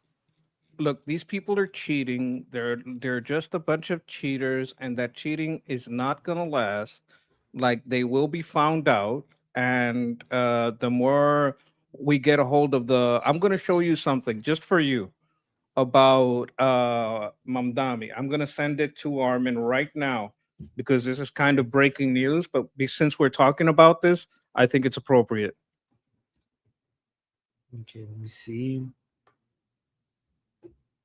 Look, these people are cheating. They're just a bunch of cheaters, and that cheating is not gonna last. Like, they will be found out, and the more we get a hold of I'm gonna show you something just for you about Mamdani. I'm gonna send it to Armin right now because this is kind of breaking news. But since we're talking about this, I think it's appropriate. Okay, let me see.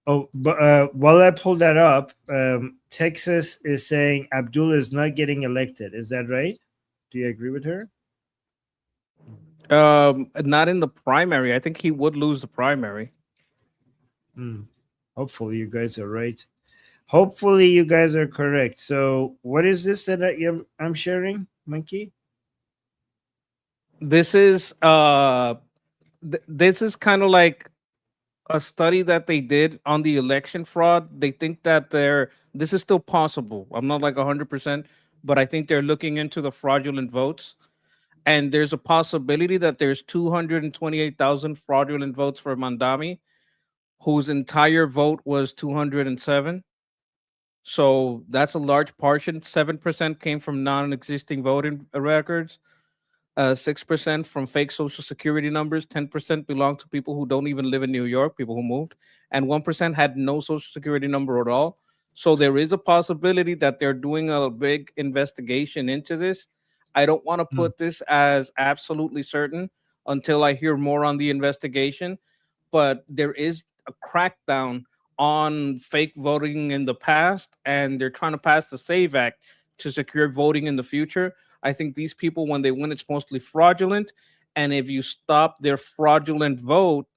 Oh, but while I pull that up, Texas is saying Abdul is not getting elected. Is that right? Do you agree with her? Not in the primary. I think he would lose the primary. Hopefully you guys are right. Hopefully you guys are correct. So what is this that I'm sharing, Monkey? This is this is kind of like a study that they did on the election fraud. They think that this is still possible. I'm not like 100%, but I think they're looking into the fraudulent votes. And there's a possibility that there's 228,000 fraudulent votes for Mamdani, whose entire vote was 207. So that's a large portion. 7% came from non-existing voting records. 6% from fake social security numbers, 10% belong to people who don't even live in New York, people who moved, and 1% had no social security number at all. So there is a possibility that they're doing a big investigation into this. I don't want to put this as absolutely certain until I hear more on the investigation, but there is a crackdown on fake voting in the past, and they're trying to pass the SAVE Act to secure voting in the future. I think these people, when they win, it's mostly fraudulent. And if you stop their fraudulent vote,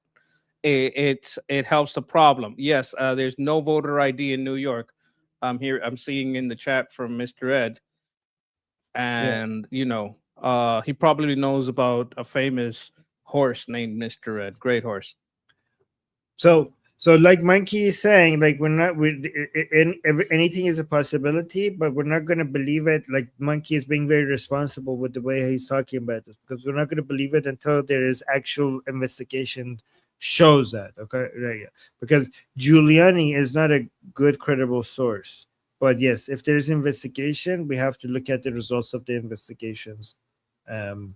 it helps the problem. Yes, there's no voter ID in New York. I'm seeing in the chat from Mr. Ed. And, he probably knows about a famous horse named Mr. Ed. Great horse. So like Monkey is saying, like anything is a possibility, but we're not going to believe it. Like Monkey is being very responsible with the way he's talking about this, because we're not going to believe it until there is actual investigation shows that. Okay, right? Yeah. Because Giuliani is not a good, credible source. But yes, if there's investigation, we have to look at the results of the investigations, and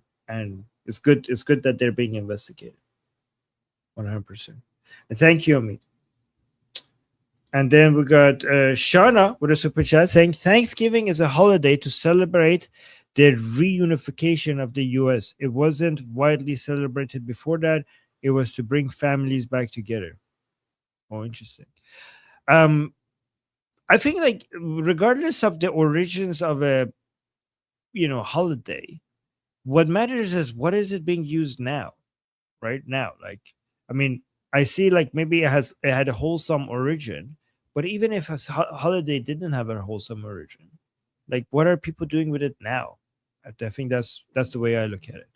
it's good. It's good that they're being investigated. 100%. And thank you, Amit. And then we got Shauna with a super chat saying Thanksgiving is a holiday to celebrate the reunification of the U.S. It wasn't widely celebrated before that. It was to bring families back together. Oh, interesting. I think, like, regardless of the origins of a holiday, what matters is what is it being used now, right now. Like, I mean, I see, like, maybe it had a wholesome origin, but even if a holiday didn't have a wholesome origin, like, what are people doing with it now? I think that's the way I look at it.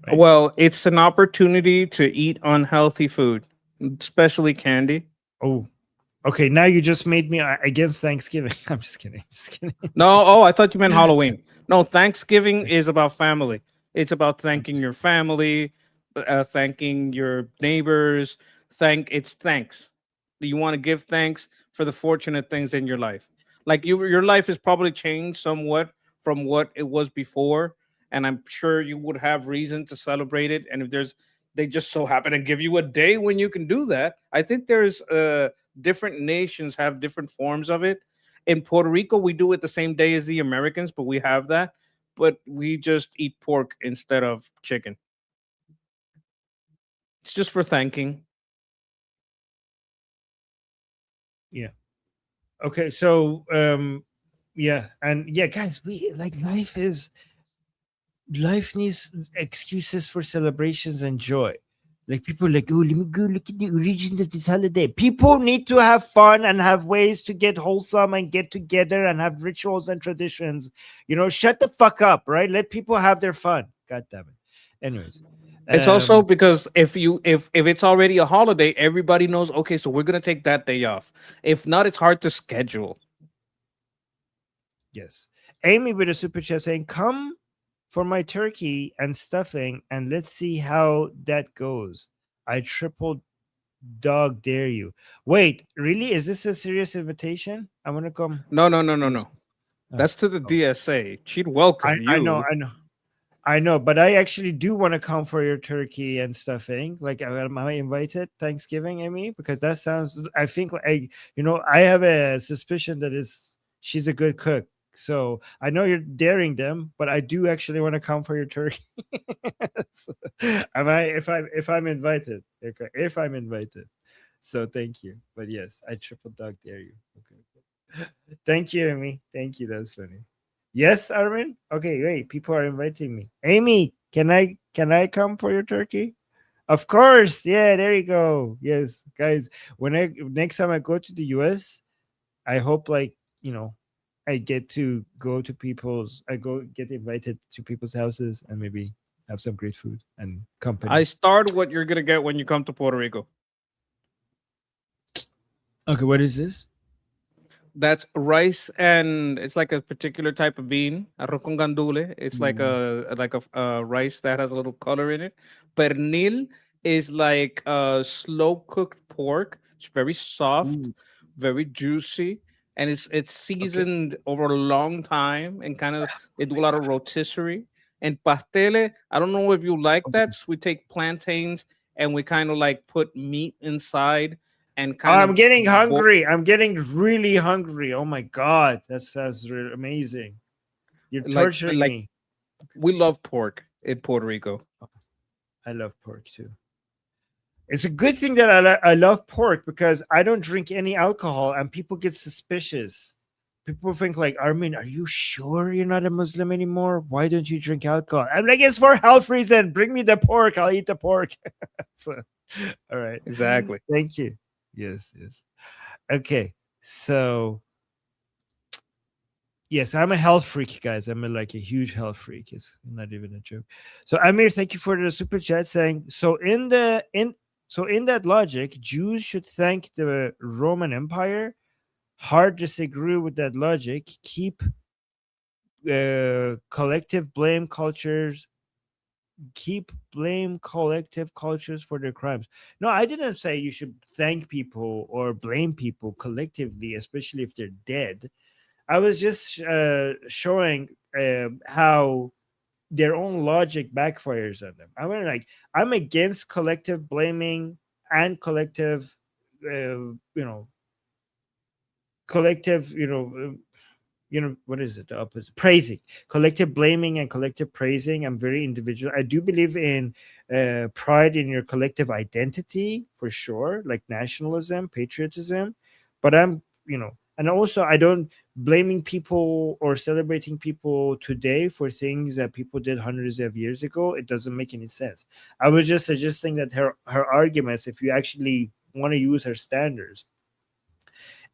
Right? Well, it's an opportunity to eat unhealthy food, especially candy. Oh, okay. Now you just made me against Thanksgiving. I'm just kidding. No, I thought you meant Halloween. No, Thanksgiving is about family. It's about thanking your family, thanking your neighbors. Thanks. You want to give thanks for the fortunate things in your life. Like your life has probably changed somewhat from what it was before, and I'm sure you would have reason to celebrate it. And if there's They just so happen to give you a day when you can do that. I think there's different nations have different forms of it. In Puerto Rico, we do it the same day as the Americans, but we have that. But we just eat pork instead of chicken. It's just for thanking. Yeah. Okay. So, yeah, and yeah, guys, we like life needs excuses for celebrations and joy. Like people are like, oh, let me go look at the origins of this holiday. People need to have fun and have ways to get wholesome and get together and have rituals and traditions. Shut the fuck up, right? Let people have their fun. God damn it. Anyways. It's also because if it's already a holiday, everybody knows, okay, so we're gonna take that day off. If not, it's hard to schedule. Yes. Amy with a super chat saying, come for my turkey and stuffing and let's see how that goes. I triple dog dare you. Wait, really? Is this a serious invitation? I want to come. No. That's to the DSA. She'd welcome you. I know, but I actually do want to come for your turkey and stuffing. Like, am I invited Thanksgiving, Amy? Because that sounds, I think, I have a suspicion that she's a good cook. So I know you're daring them, but I do actually want to come for your turkey. So, if I'm invited? Okay, if I'm invited. So thank you. But yes, I triple dog dare you. Okay. Thank you, Amy. Thank you. That's funny. Yes, Armin? Okay, wait. People are inviting me. Amy, can I come for your turkey? Of course. Yeah, there you go. Yes, guys. Next time I go to the US, I hope I get to go to get invited to people's houses and maybe have some great food and company. I start what you're gonna get when you come to Puerto Rico. Okay, what is this? That's rice, and it's like a particular type of bean, arroz con gandule. It's like a rice that has a little color in it. Pernil is like slow cooked pork. It's very soft, very juicy, and it's seasoned over a long time, and they do a lot of rotisserie. And pastele, I don't know if you like that. So we take plantains and we kind of like put meat inside. And I'm getting hungry. I'm getting really hungry. Oh my god, that sounds really amazing. You're torturing me. We love pork in Puerto Rico. I love pork too. It's a good thing that I love pork because I don't drink any alcohol and people get suspicious. People think like, Armin, are you sure you're not a Muslim anymore? Why don't you drink alcohol? I'm like, it's for health reason. Bring me the pork. I'll eat the pork. So, all right. Exactly. Thank you. Yes. Okay. So, yes, I'm a health freak, guys. I'm a huge health freak. It's not even a joke. So, Amir, thank you for the super chat saying, so in that logic, Jews should thank the Roman Empire. Hard disagree with that logic. Keep collective blame cultures. Keep blame collective cultures for their crimes. No, I didn't say you should thank people or blame people collectively, especially if they're dead. I was just showing how their own logic backfires on them. I'm against collective blaming and collective what is it? The opposite. Praising. Collective blaming and collective praising. I'm very individual. I do believe in pride in your collective identity for sure, like nationalism, patriotism. But and also I don't blaming people or celebrating people today for things that people did hundreds of years ago. It doesn't make any sense. I was just suggesting that her arguments, if you actually want to use her standards,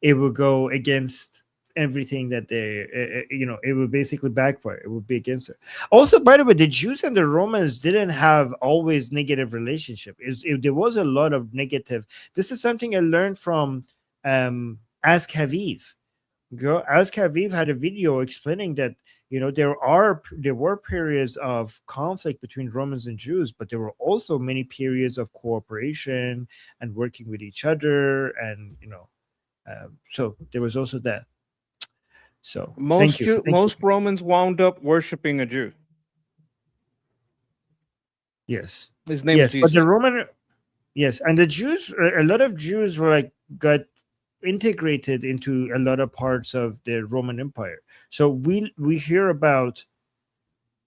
it will go against everything that it would basically backfire. It would be against her. Also, by the way, the Jews and the Romans didn't have always negative relationship. There was a lot of negative. This is something I learned from Ask Haviv. Ask Haviv had a video explaining that there were periods of conflict between Romans and Jews, but there were also many periods of cooperation and working with each other, and so there was also that. So most Romans wound up worshiping a Jew. Yes. His name Yes, is but the Jesus. Roman, yes, and the Jews, a lot of Jews were like got integrated into a lot of parts of the Roman Empire. So we hear about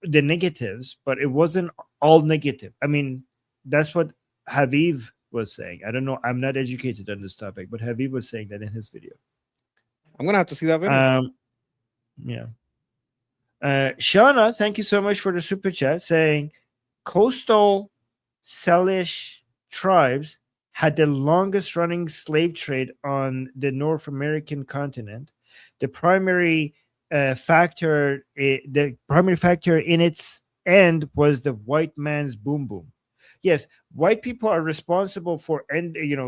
the negatives, but it wasn't all negative. I mean, that's what Haviv was saying. I don't know. I'm not educated on this topic, but Haviv was saying that in his video. I'm gonna have to see that video. Yeah. Shauna, thank you so much for the super chat saying coastal Salish tribes had the longest running slave trade on the North American continent. The primary factor in its end was the white man's boom boom. Yes, white people are responsible for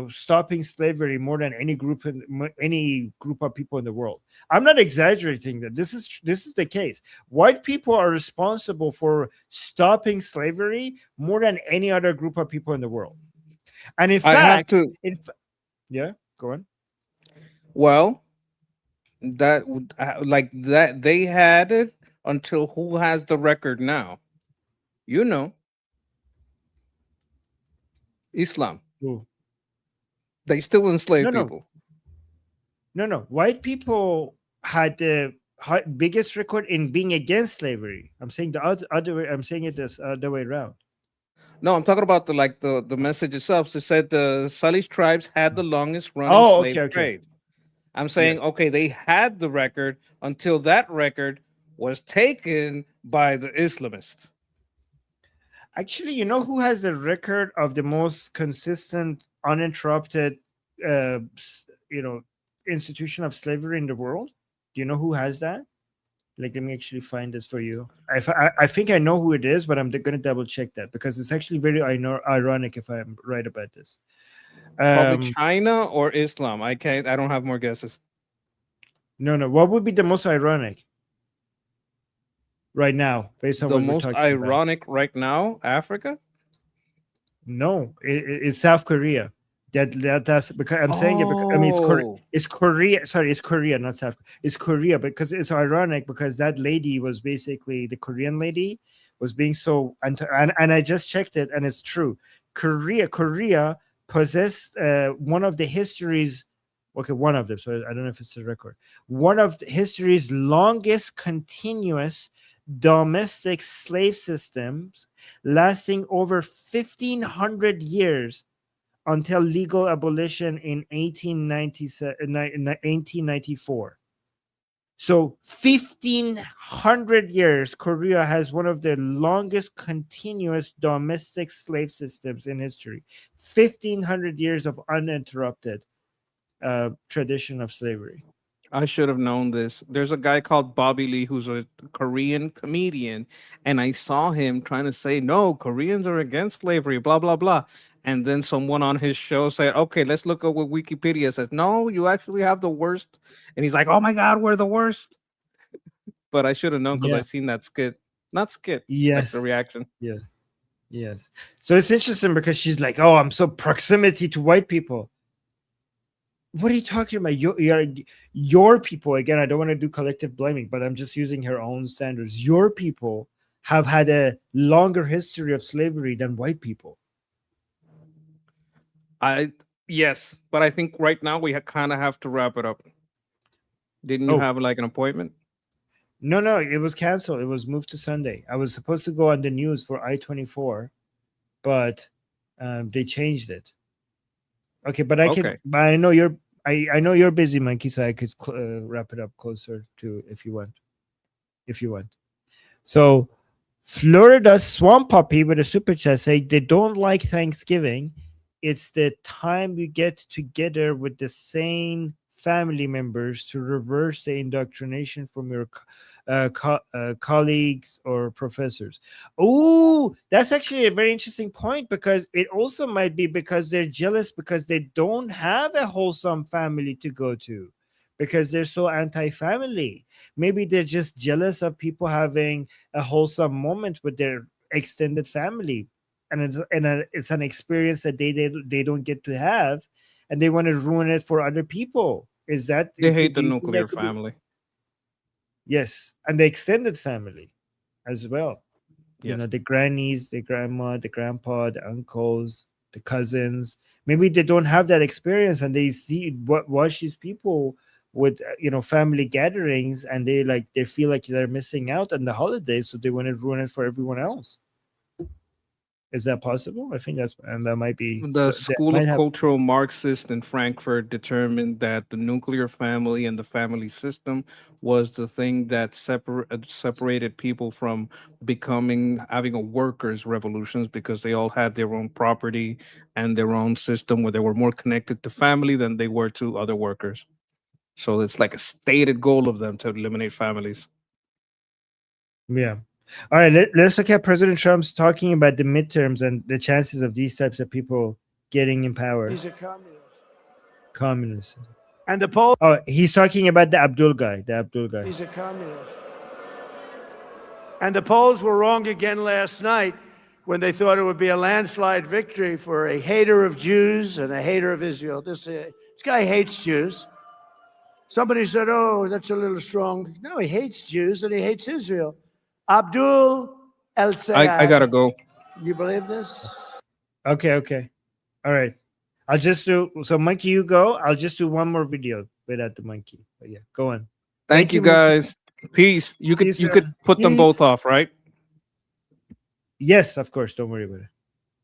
stopping slavery more than any group of people in the world. I'm not exaggerating that. This is the case. White people are responsible for stopping slavery more than any other group of people in the world. And in fact, yeah, go on. Well, that like that they had it until who has the record now? You know, Islam. Ooh. They still enslave No. people. No. White people had the biggest record in being against slavery. I'm saying the other way. I'm saying it this other way around. No, I'm talking about the message itself. It said the Salish tribes had the longest running slave trade. I'm saying, okay, they had the record until that record was taken by the Islamists. Actually, you know who has the record of the most consistent, uninterrupted, institution of slavery in the world? Do you know who has that? Like, let me actually find this for you. I think I know who it is, but I'm going to double check that because it's actually very ironic if I'm right about this. Probably China or Islam. I don't have more guesses. No. What would be the most ironic right now, based on the what we're most talking ironic right now? Africa? No, it's South Korea. That's because I'm saying it because I mean it's Korea. Sorry, it's Korea, not South Korea. It's Korea because it's ironic because that lady was basically the Korean lady was being so and I just checked it and it's true. Korea possessed one of the history's one of them. So I don't know if it's a record. One of history's longest continuous domestic slave systems, lasting over 1,500 years. Until legal abolition in 1894. So 1,500 years, Korea has one of the longest continuous domestic slave systems in history. 1,500 years of uninterrupted tradition of slavery. I should have known this. There's a guy called Bobby Lee who's a Korean comedian, and I saw him trying to say, no, Koreans are against slavery, blah, blah, blah. And then someone on his show said, okay, let's look at what Wikipedia says. No, you actually have the worst. And he's like, oh my God, we're the worst. But I should have known because I seen that skit. Not skit. Yes. Like the reaction. Yeah. Yes. So it's interesting because she's like, oh, I'm so proximity to white people. What are you talking about? Your people, again, I don't want to do collective blaming, but I'm just using her own standards. Your people have had a longer history of slavery than white people. Yes, but I think right now we kind of have to wrap it up. Didn't you have like an appointment? No, it was canceled. It was moved to Sunday. I was supposed to go on the news for I-24, but they changed it. Okay, but I can. But I know you're. I know you're busy, Monkey, so I could wrap it up closer to if you want. So, Florida Swamp Puppy with a super chat say they don't like Thanksgiving. It's the time you get together with the same family members to reverse the indoctrination from your colleagues or professors. Oh, that's actually a very interesting point because it also might be because they're jealous because they don't have a wholesome family to go to because they're so anti-family. Maybe they're just jealous of people having a wholesome moment with their extended family. And it's an experience that they don't get to have, and they want to ruin it for other people. Is that they hate the nuclear family? Yes, and the extended family as well. You know, Yes. the grannies, the grandma, the grandpa, the uncles, the cousins. Maybe they don't have that experience, and they watch these people with family gatherings, and they feel like they're missing out on the holidays, so they want to ruin it for everyone else. Is that possible? I think that might be The that School might of have. Cultural Marxists in Frankfurt determined that the nuclear family and the family system was the thing that separated people from having a workers' revolutions, because they all had their own property and their own system where they were more connected to family than they were to other workers. So it's like a stated goal of them to eliminate families. Yeah. All right. Let's look at President Trump's talking about the midterms and the chances of these types of people getting in power. He's a communist. Communists. And the Poles. Oh, he's talking about the Abdul guy. The Abdul guy. He's a communist. And the Poles were wrong again last night when they thought it would be a landslide victory for a hater of Jews and a hater of Israel. This guy hates Jews. Somebody said, "Oh, that's a little strong." No, he hates Jews and he hates Israel. Abdul El-Sayed. I gotta go. You believe this? Okay. All right. I'll just do so. Monkey, you go. I'll just do one more video without the monkey. But yeah, go on. Thank you, guys. Peace. You could put them both off, right? Yes, of course. Don't worry about it.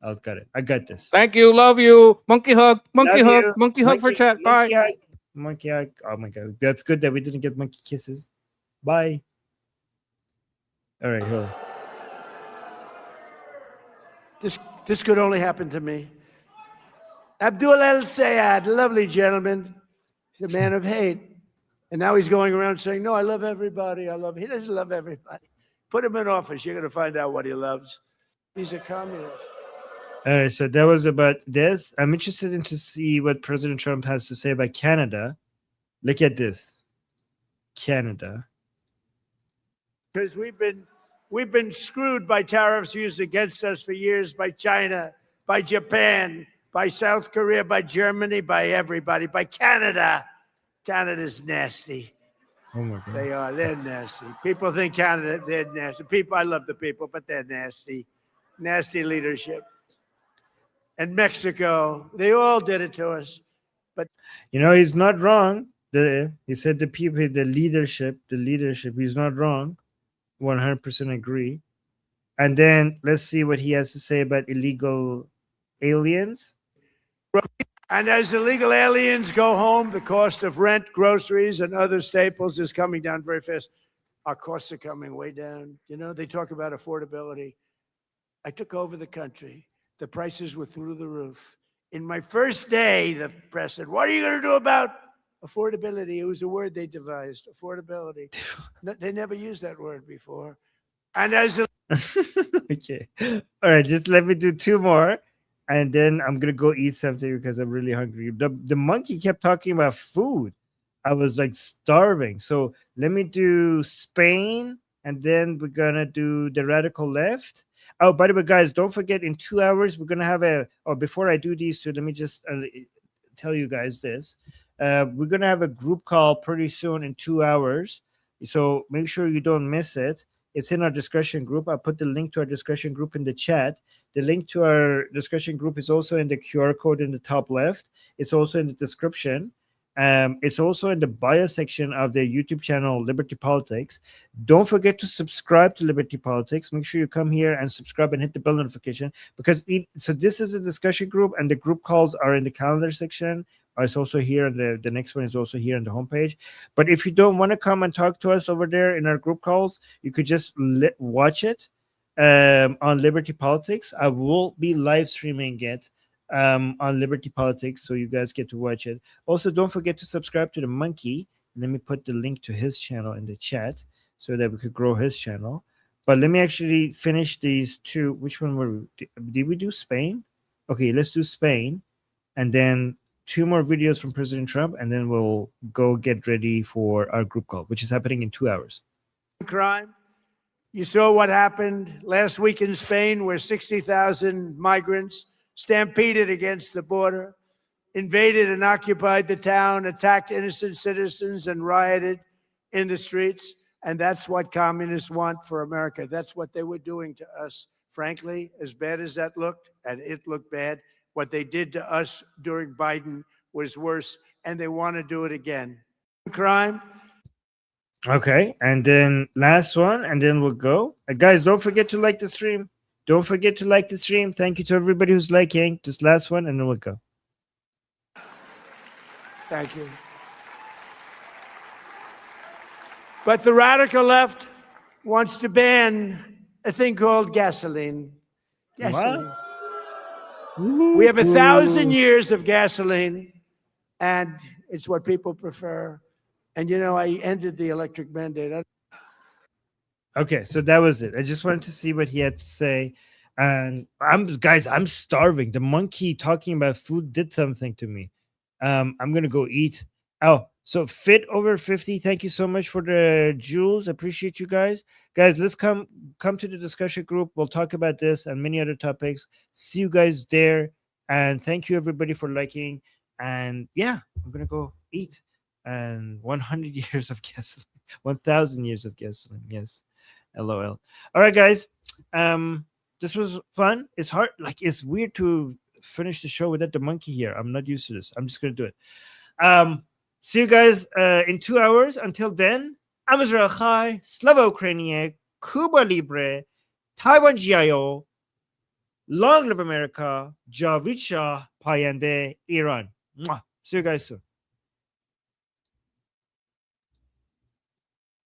I'll got it. I got this. Thank you. Love you. Monkey hug. Monkey Love hug. you. Monkey hug for chat. Bye. Monkey hug. Monkey hug. Oh my god, that's good that we didn't get monkey kisses. Bye. All right, hold on. This could only happen to me. Abdul El-Sayed, lovely gentleman. He's a man of hate. And now he's going around saying, "No, I love everybody. He doesn't love everybody." Put him in office. You're going to find out what he loves. He's a communist. All right, so that was about this. I'm interested in to see what President Trump has to say about Canada. Look at this. Canada. Because we've been screwed by tariffs used against us for years by China, by Japan, by South Korea, by Germany, by everybody, by Canada. Canada's nasty. Oh my god. They are. They're nasty. People think Canada, they're nasty. I love the people, but they're nasty. Nasty leadership. And Mexico, they all did it to us. But he's not wrong. He said the people, the leadership, he's not wrong. 100% agree. And then let's see what he has to say about illegal aliens. And as illegal aliens go home, the cost of rent, groceries, and other staples is coming down very fast. Our costs are coming way down. They talk about affordability. I took over the country. The prices were through the roof. In my first day, the press said, "What are you going to do about affordability?" It was a word they devised, affordability. They never used that word before. And as Okay. All right, just let me do two more. And then I'm going to go eat something because I'm really hungry. The monkey kept talking about food. I was like starving. So let me do Spain. And then we're going to do the radical left. Oh, by the way, guys, don't forget in 2 hours, we're going to have before I do these two, let me just tell you guys this. We're going to have a group call pretty soon in 2 hours. So make sure you don't miss it. It's in our discussion group. I'll put the link to our discussion group in the chat. The link to our discussion group is also in the QR code in the top left. It's also in the description. It's also in the bio section of the YouTube channel, Liberty Politics. Don't forget to subscribe to Liberty Politics. Make sure you come here and subscribe and hit the bell notification so this is a discussion group and the group calls are in the calendar section. It's also here, and the next one is also here on the homepage. But if you don't want to come and talk to us over there in our group calls, you could just watch it on Liberty Politics. I will be live streaming it on Liberty Politics, so you guys get to watch it. Also, don't forget to subscribe to the monkey. Let me put the link to his channel in the chat so that we could grow his channel. But let me actually finish these two. Which one were we? Did we do Spain? Okay, let's do Spain, and then 2 more videos from President Trump, and then we'll go get ready for our group call, which is happening in 2 hours. crime. You saw what happened last week in Spain, where 60,000 migrants stampeded against the border, invaded and occupied the town, attacked innocent citizens, and rioted in the streets. And that's what communists want for America. That's what they were doing to us. Frankly, as bad as that looked, and it looked bad, what they did to us during Biden was worse, and they want to do it again. Crime. Okay, and then last one, and then we'll go. Guys, don't forget to like the stream. Don't forget to like the stream. Thank you to everybody who's liking this last one, and then we'll go. Thank you. But the radical left wants to ban a thing called gasoline. Gasoline. We have 1,000 years of gasoline, and it's what people prefer. And, you know, I ended the electric mandate. Okay, so that was it. I just wanted to see what he had to say. And I'm starving. The monkey talking about food did something to me. I'm gonna go eat. Oh, so Fit Over 50, thank you so much for the jewels. Appreciate you guys. Guys, let's come to the discussion group. We'll talk about this and many other topics. See you guys there. And thank you everybody for liking. And yeah, I'm gonna go eat. And 100 years of gasoline, 1,000 years of gasoline. Yes, LOL. All right, guys. This was fun. It's hard. Like, it's weird to finish the show without the monkey here. I'm not used to this. I'm just gonna do it. See you guys in 2 hours. Until then, I'm Israel Chai, Slava Ukrainian, Cuba Libre, Taiwan GIO, Long Live America, Javid Shah, Payande, Iran. Mwah. See you guys soon.